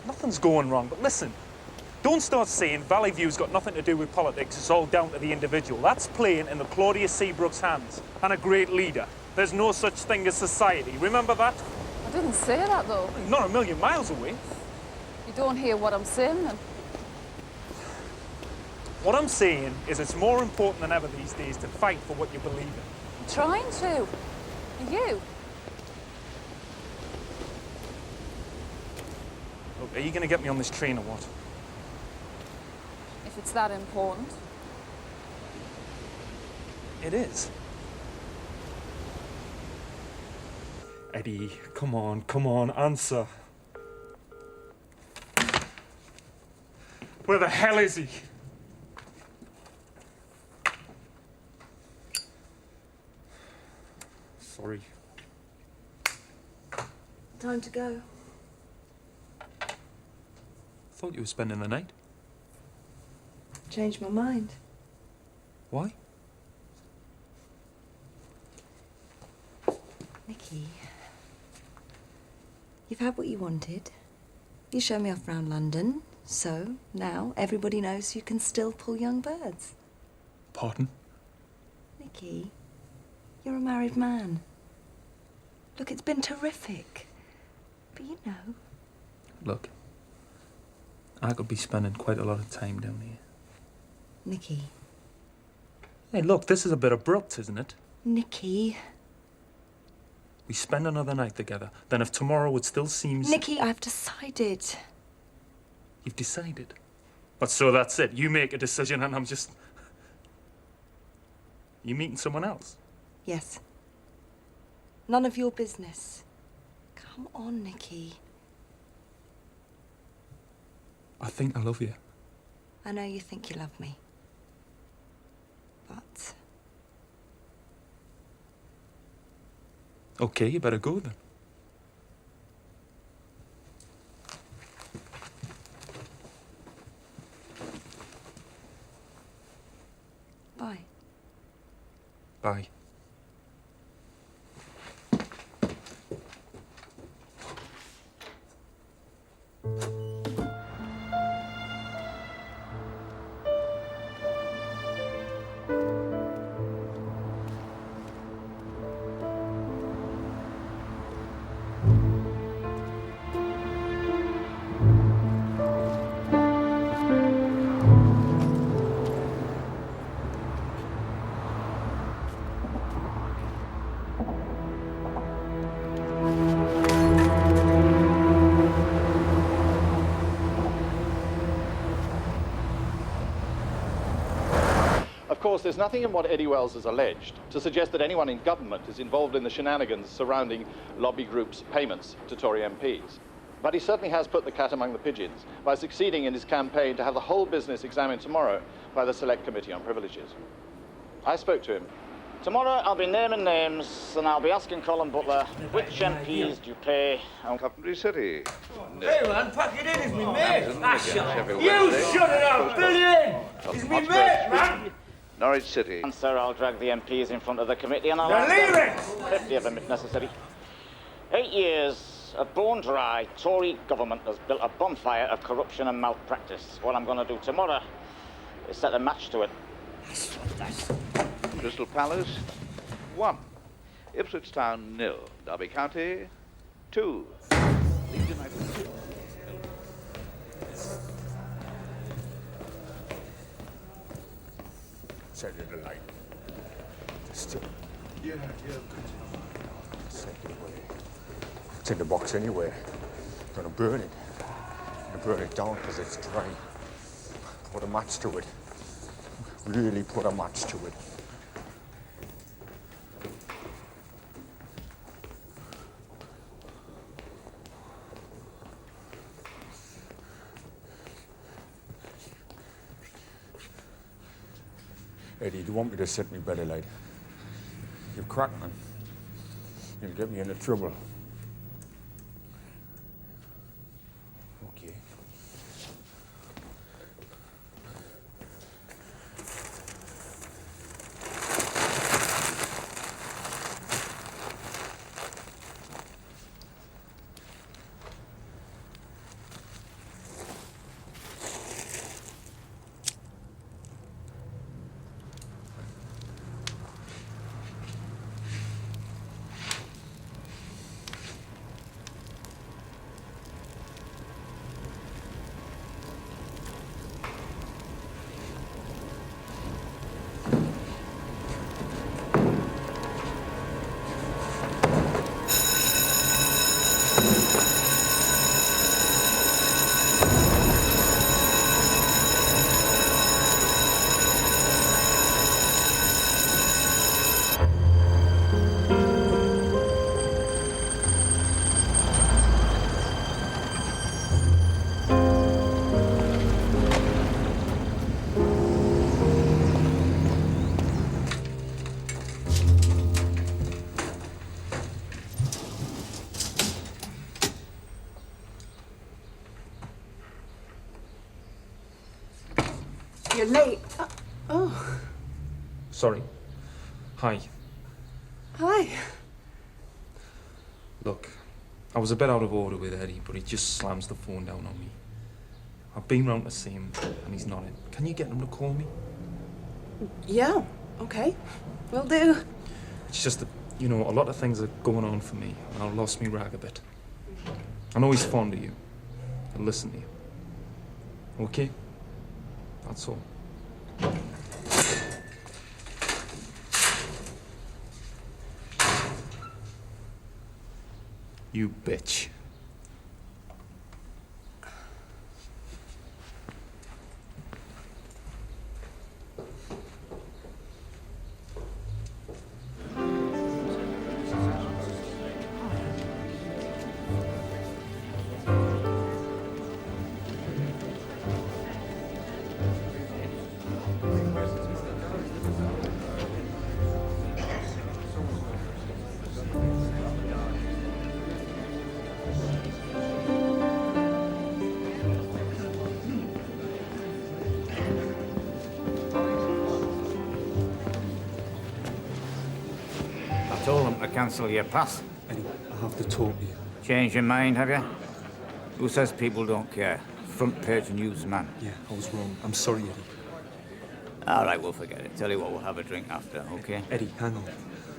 Speaker 7: Nothing's going wrong, but listen. Don't start saying Valley View's got nothing to do with politics. It's all down to the individual. That's playing in the Claudia Seabrook's hands. And a great leader. There's no such thing as society. Remember that?
Speaker 10: I didn't say that, though.
Speaker 7: Not a million miles away.
Speaker 10: You don't hear what I'm saying, then.
Speaker 7: What I'm saying is it's more important than ever these days to fight for what you believe in.
Speaker 10: I'm trying to. Are you?
Speaker 7: Look, are you going to get me on this train or what?
Speaker 10: If it's that important.
Speaker 7: It is. Eddie, come on, answer. Where the hell is he? Sorry.
Speaker 11: Time to go.
Speaker 7: Thought you were spending the night.
Speaker 11: Changed my mind.
Speaker 7: Why?
Speaker 11: Nicky, you've had what you wanted. You showed me off round London, so now everybody knows you can still pull young birds.
Speaker 7: Pardon?
Speaker 11: Nicky, you're a married man. Look, it's been terrific. But you know.
Speaker 7: Look, I could be spending quite a lot of time down here.
Speaker 11: Nicky.
Speaker 7: Hey, look, this is a bit abrupt, isn't it?
Speaker 11: Nicky.
Speaker 7: We spend another night together. Then if tomorrow it still seems...
Speaker 11: Nicky, I've decided.
Speaker 7: You've decided? But so that's it. You make a decision and I'm just... You meeting someone else?
Speaker 11: Yes. None of your business. Come on, Nicky.
Speaker 7: I think I love you.
Speaker 11: I know you think you love me. But...
Speaker 7: Okay, you better go then.
Speaker 11: Bye.
Speaker 7: Bye.
Speaker 1: Of course, there's nothing in what Eddie Wells has alleged to suggest that anyone in government is involved in the shenanigans surrounding lobby groups' payments to Tory MPs. But he certainly has put the cat among the pigeons by succeeding in his campaign to have the whole business examined tomorrow by the Select Committee on Privileges. I spoke to him.
Speaker 22: Tomorrow I'll be naming names and I'll be asking Colin Butler which MPs do you pay and...
Speaker 3: Coventry City.
Speaker 2: Hey man, pack it in, it's me mate.
Speaker 3: Sheffield
Speaker 2: You
Speaker 3: Wednesday.
Speaker 2: shut it out, Billy! It's me mate, man!
Speaker 1: Norwich City.
Speaker 22: And sir, I'll drag the MPs in front of the committee and I'll...
Speaker 2: Now leave it!
Speaker 22: 50 of them if necessary. 8 years of bone dry Tory government has built a bonfire of corruption and malpractice. What I'm going to do tomorrow is set a match to it.
Speaker 3: Crystal Palace, 1. Ipswich Town, 0. Derby County, 2. Leeds United, 2.
Speaker 4: Set it alight. Just, yeah, good. Set it away. It's in the box anyway. Gonna burn it. Gonna burn it down because it's dry. Put a match to it. Really put a match to it. Eddie, do you want me to set me better light? You're cracked, man. You'll get me into trouble. Okay.
Speaker 15: You're late. Oh.
Speaker 7: Sorry. Hi.
Speaker 15: Hi.
Speaker 7: Look, I was a bit out of order with Eddie, but he just slams the phone down on me. I've been round to see him, and he's not in. Can you get him to call me?
Speaker 15: Yeah, okay. Will do.
Speaker 7: It's just that, you know, a lot of things are going on for me, and I've lost me rag a bit. I know he's fond of you. He'll listen to you. Okay? That's all. You bitch.
Speaker 13: Told them to cancel your pass.
Speaker 7: Eddie, I have to talk to you.
Speaker 13: Change your mind, have you? Who says people don't care? Front page news man.
Speaker 7: Yeah, I was wrong. I'm sorry, Eddie.
Speaker 13: All right, we'll forget it. Tell you what, we'll have a drink after, okay?
Speaker 7: Eddie, hang on.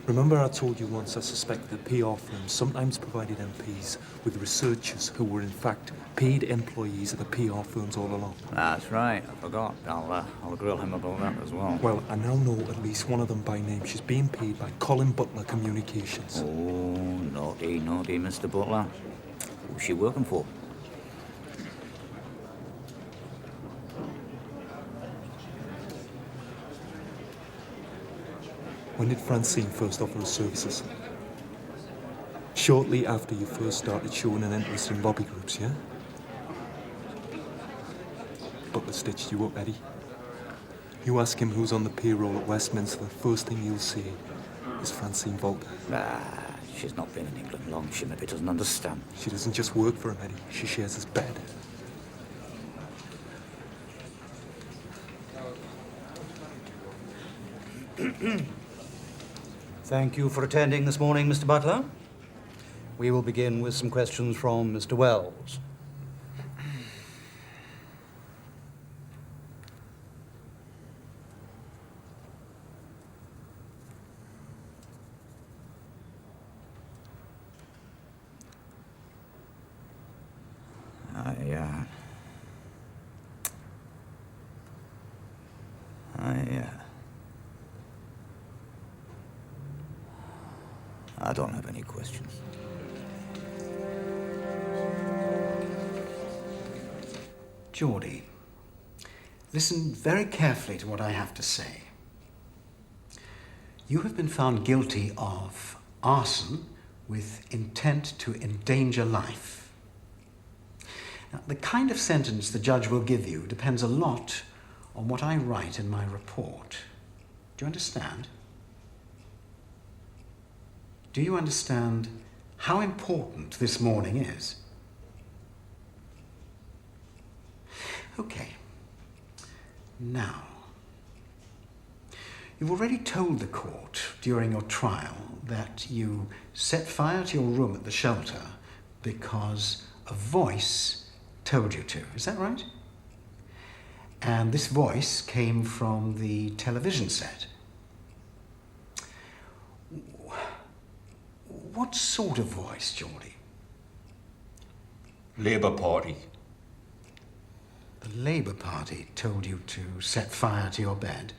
Speaker 7: Remember I told you once I suspect that PR firms sometimes provided MPs with researchers who were in fact paid employees of the PR firms all along?
Speaker 13: That's right, I forgot. I'll grill him about that as well.
Speaker 7: Well, I now know at least one of them by name. She's being paid by Colin Butler Communications.
Speaker 13: Oh, naughty, naughty Mr. Butler. Who's she working for?
Speaker 7: When did Francine first offer her services? Shortly after you first started showing an interest in lobby groups, yeah? Butler stitched you up, Eddie. You ask him who's on the payroll at Westminster, the first thing you'll say is Francine Volta.
Speaker 13: She's not been in England long. She maybe doesn't understand.
Speaker 7: She doesn't just work for him, Eddie. She shares his bed.
Speaker 20: Thank you for attending this morning, Mr. Butler. We will begin with some questions from Mr. Wells.
Speaker 13: I don't have any questions.
Speaker 20: Geordie, listen very carefully to what I have to say. You have been found guilty of arson with intent to endanger life. Now, the kind of sentence the judge will give you depends a lot on what I write in my report. Do you understand? Do you understand how important this morning is? Okay. Now, you've already told the court during your trial that you set fire to your room at the shelter because a voice told you to. Is that right? And this voice came from the television set. What sort of voice, Geordie?
Speaker 12: Labour Party.
Speaker 20: The Labour Party told you to set fire to your bed?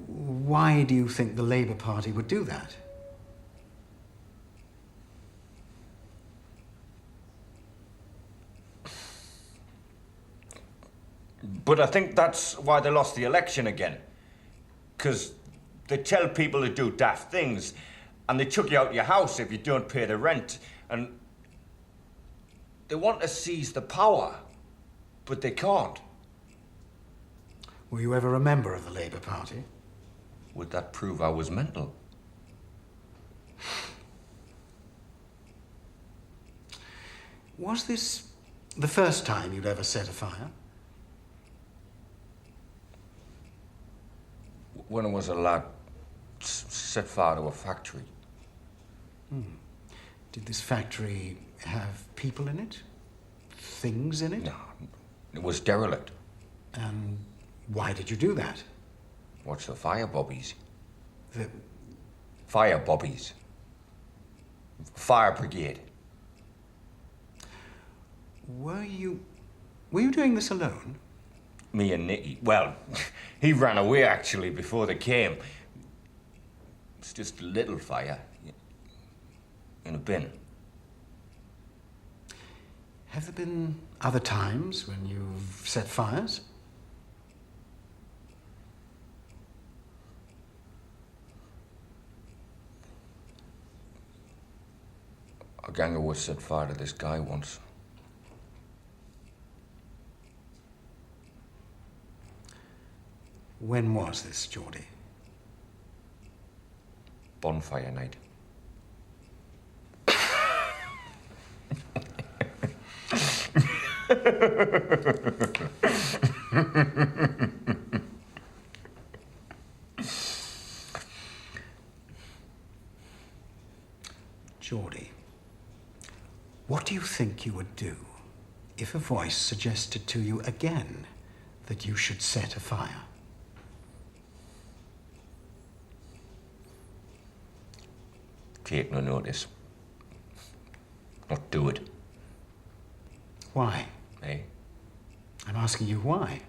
Speaker 20: Why do you think the Labour Party would do that?
Speaker 12: But I think that's why they lost the election again. Because they tell people to do daft things, and they chuck you out your house if you don't pay the rent, and they want to seize the power, but they can't.
Speaker 20: Were you ever a member of the Labour Party?
Speaker 12: Would that prove I was mental?
Speaker 20: Was this The first time you'd ever set a fire?
Speaker 12: When I was a lad, set fire to a factory.
Speaker 20: Did this factory have people in it? Things in it?
Speaker 12: No, it was derelict.
Speaker 20: And why did you do that?
Speaker 12: What's the fire bobbies?
Speaker 20: The...
Speaker 12: Fire bobbies. Fire brigade.
Speaker 20: Were you doing this alone?
Speaker 12: Me and Nicky. Well, he ran away actually before they came. It's just a little fire in a bin.
Speaker 20: Have there been other times when you've set fires?
Speaker 12: A gang of us set fire to this guy once.
Speaker 20: When was this, Geordie?
Speaker 12: Bonfire night.
Speaker 20: Geordie, what do you think you would do if a voice suggested to you again that you should set a fire?
Speaker 12: Take no notice. Not do it.
Speaker 20: Why?
Speaker 12: Eh?
Speaker 20: I'm asking you why.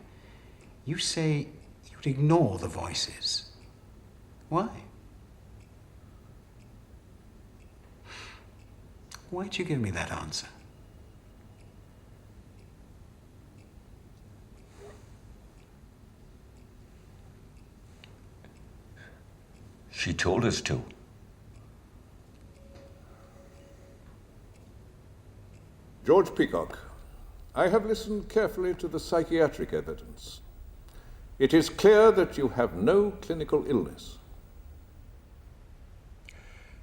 Speaker 20: You say you'd ignore the voices. Why? Why'd you give me that answer?
Speaker 12: She told us to.
Speaker 3: George Peacock, I have listened carefully to the psychiatric evidence. It is clear that you have no clinical illness.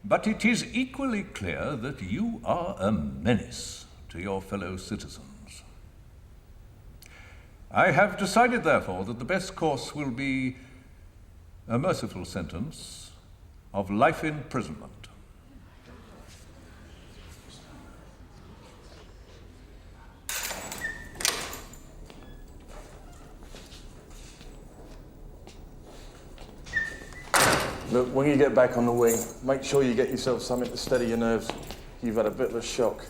Speaker 18: But it is equally clear that you are a menace to your fellow citizens. I have decided, therefore, that the best course will be a merciful sentence of life imprisonment.
Speaker 21: Look, when you get back on the wing, make sure you get yourself something to steady your nerves. You've had a bit of a shock.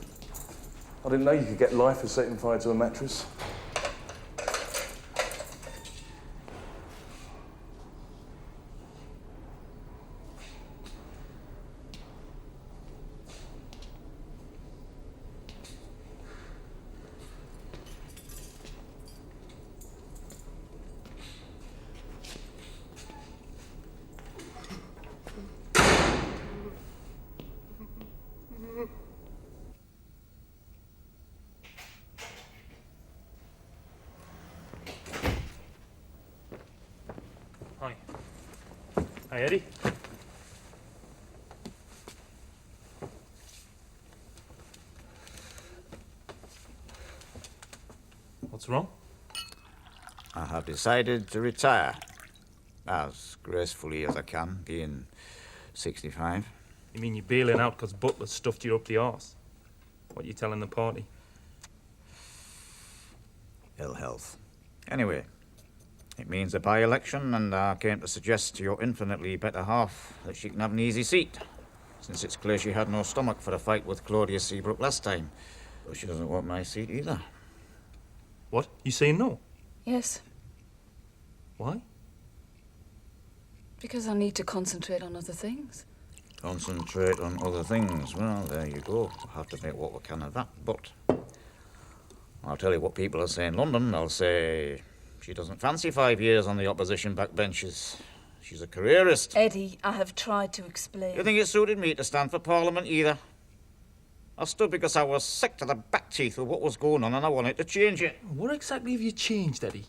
Speaker 21: I didn't know you could get life for setting fire to a mattress.
Speaker 7: Hi. Hi, Eddie. What's wrong?
Speaker 13: I have decided to retire. As gracefully as I can, being 65.
Speaker 7: You mean you're bailing out because Butler stuffed you up the arse? What are you telling the party?
Speaker 13: Ill health. Anyway, it means a by-election, and I came to suggest to your infinitely better half that she can have an easy seat, since it's clear she had no stomach for a fight with Claudia Seabrook last time. But she doesn't want my seat either.
Speaker 7: What? You saying no?
Speaker 10: Yes,
Speaker 7: Why?
Speaker 10: because I need to concentrate on other things.
Speaker 13: Concentrate on other things. Well, there you go. We'll have to make what we can of that. But I'll tell you what people will say in London. They'll say she doesn't fancy 5 years on the opposition backbenches. She's a careerist.
Speaker 11: Eddie, I have tried to explain.
Speaker 13: You think it suited me to stand for Parliament either? I stood because I was sick to the back teeth of what was going on and I wanted to change it.
Speaker 7: What exactly have you changed, Eddie?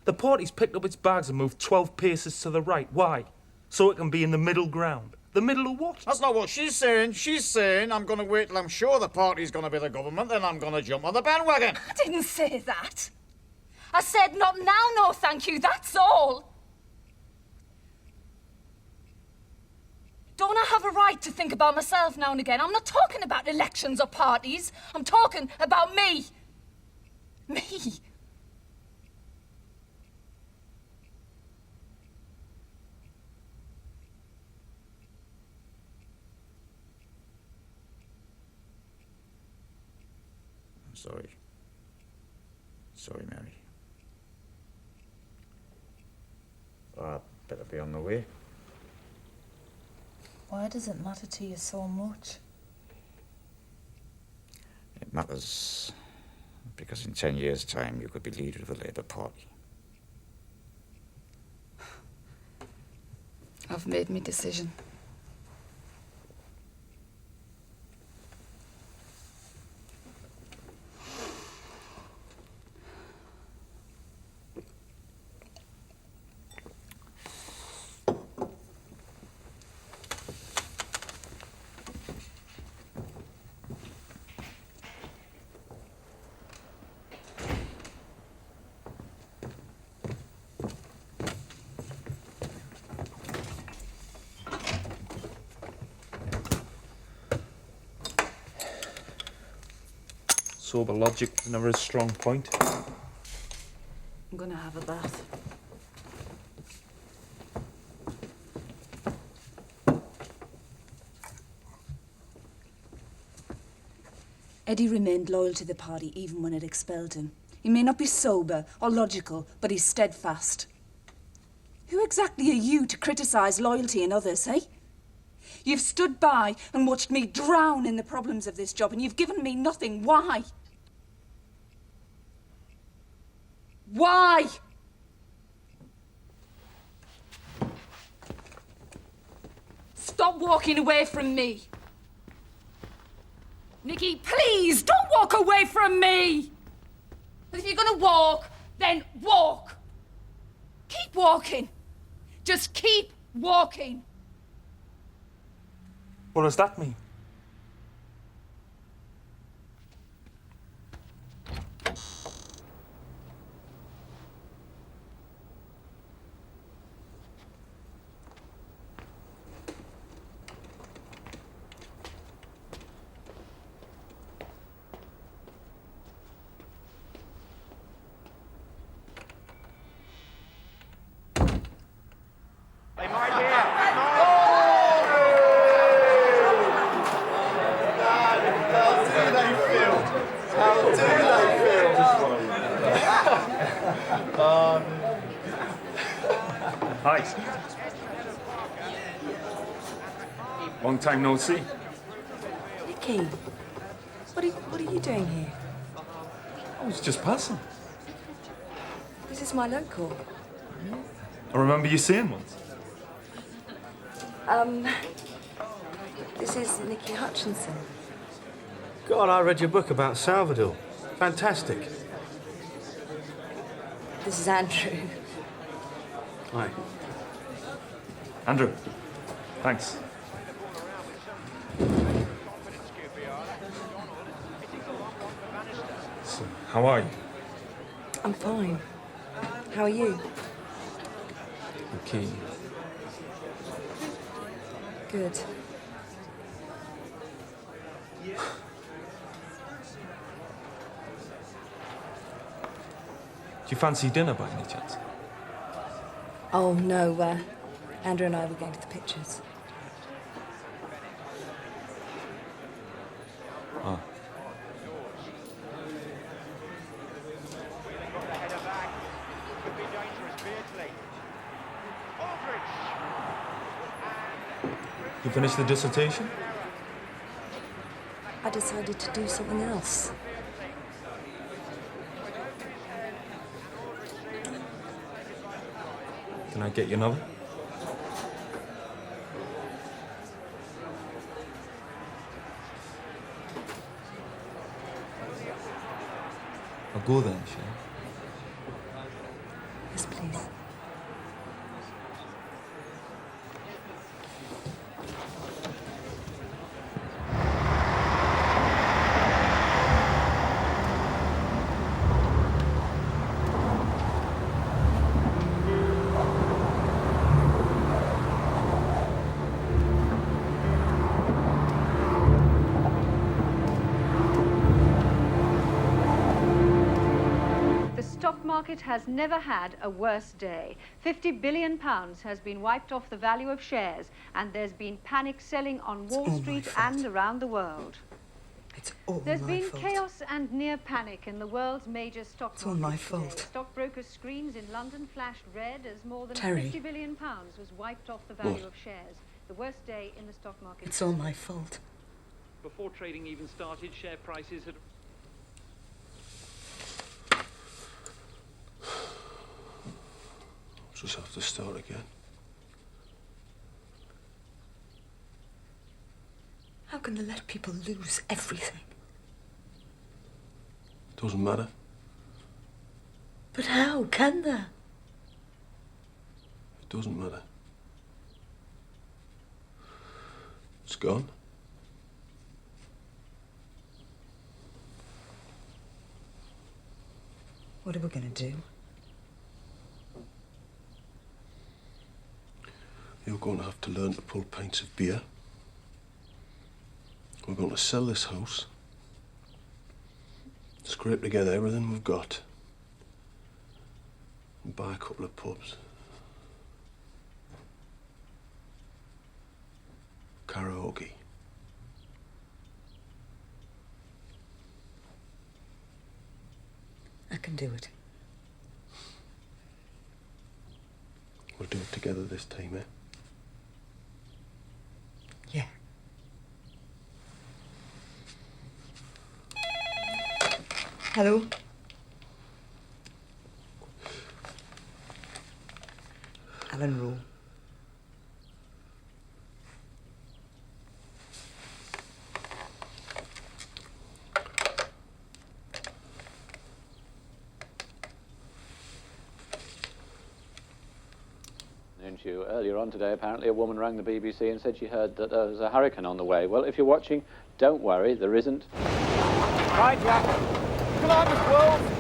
Speaker 7: The party's picked up its bags and moved 12 paces to the right. Why? So it can be in the middle ground. The middle of what?
Speaker 13: That's not what she's saying. She's saying I'm going to wait till I'm sure the party's going to be the government, then I'm going to jump on the bandwagon.
Speaker 9: I didn't say that. I said not now, no thank you, that's all. Don't I have a right to think about myself now and again? I'm not talking about elections or parties. I'm talking about me. Me.
Speaker 13: I'm sorry. Sorry, Mary. I better be on the way.
Speaker 10: Why does it matter to you so much?
Speaker 13: It matters because in 10 years' time you could be leader of the Labour Party.
Speaker 10: I've made my decision.
Speaker 7: Sober logic is never a strong point.
Speaker 10: I'm gonna have a bath. Eddie remained loyal to the party even when it expelled him. He may not be sober or logical, but he's steadfast. Who exactly are you to criticise loyalty in others, eh? You've stood by and watched me drown in the problems of this job, and you've given me nothing. Why? Why? Stop walking away from me. Nikki, please, don't walk away from me. But if you're gonna walk, then walk. Keep walking. Just keep walking.
Speaker 7: What does that mean? Hi. Long time no see.
Speaker 11: Nicky, what are you doing here?
Speaker 7: I was just passing.
Speaker 11: This is my local.
Speaker 7: I remember you saying once.
Speaker 11: This is Nicky Hutchinson.
Speaker 4: God, I read your book about Salvador. Fantastic.
Speaker 11: This is Andrew.
Speaker 4: Hi.
Speaker 7: Andrew, thanks. So, how are you?
Speaker 11: I'm fine. How are you?
Speaker 7: Okay.
Speaker 11: Good.
Speaker 7: Do you fancy dinner by any chance?
Speaker 11: Oh, no, Andrew and I were going to the pictures.
Speaker 7: Oh. You finished the dissertation?
Speaker 11: I decided to do something else.
Speaker 7: Can I get you another? I'll go then, shall I?
Speaker 11: Yes, please.
Speaker 5: market has never had a worse day. £50 billion has been wiped off the value of shares, and there's been panic selling on Wall Street and around the world.
Speaker 6: It's all
Speaker 5: There's
Speaker 6: my
Speaker 5: been
Speaker 6: fault.
Speaker 5: chaos and near panic in the world's major stock markets.
Speaker 6: It's all my
Speaker 5: today.
Speaker 6: fault.
Speaker 5: Stockbrokers' screens in London flashed red as more than
Speaker 6: Terry.
Speaker 5: £50 billion was wiped off the value
Speaker 6: What?
Speaker 5: of shares. The worst day in the stock market.
Speaker 6: It's all my fault.
Speaker 14: Before trading even started, share prices had...
Speaker 4: Just have to start again.
Speaker 6: How can they let people lose everything?
Speaker 4: Doesn't matter.
Speaker 6: But how can they?
Speaker 4: It doesn't matter. It's gone.
Speaker 6: What are we going to do?
Speaker 4: You're going to have to learn to pull pints of beer. We're going to sell this house. Scrape together everything we've got. And buy a couple of pubs. Karaoke.
Speaker 6: I can do it.
Speaker 4: We'll do it together this time, eh?
Speaker 6: Yeah. Hello? Alan Rowe.
Speaker 23: Earlier on today, apparently, a woman rang the BBC and said she heard that there was a hurricane on the way. Well, if you're watching, don't worry, there isn't.
Speaker 2: Right, Jack. Come on, Miss Wolf.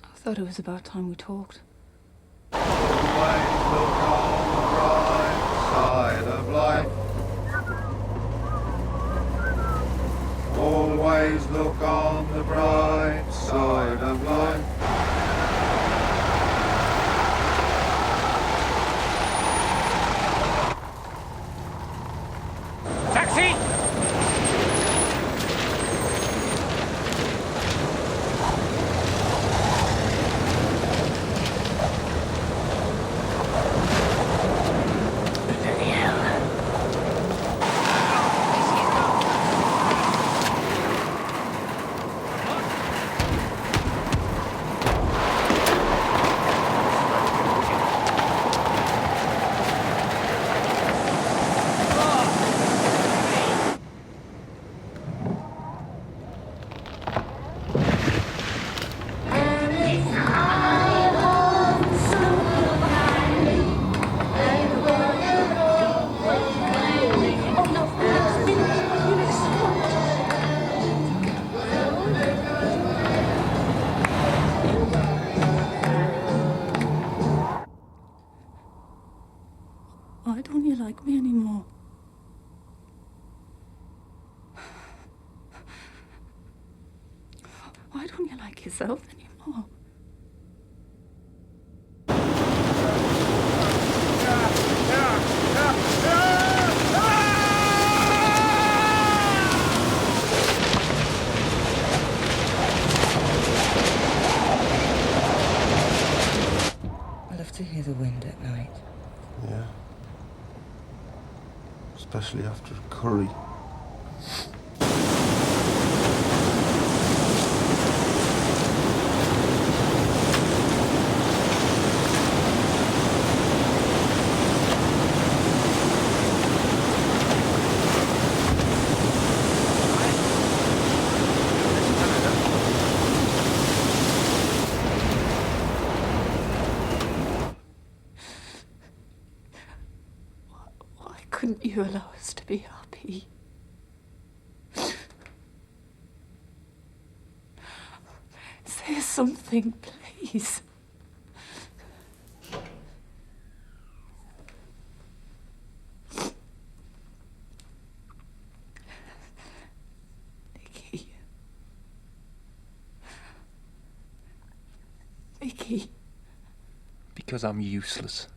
Speaker 10: I thought it was about time we talked.
Speaker 24: Side of life. Always look on the bright side of life.
Speaker 2: Taxi!
Speaker 10: Why don't you like me anymore? Why don't you like yourself anymore?
Speaker 6: I love to hear the wind at night.
Speaker 4: Yeah. Especially after a curry.
Speaker 8: couldn't you allow us to be happy? Say something, please. Nicky. Nicky.
Speaker 7: Because I'm useless.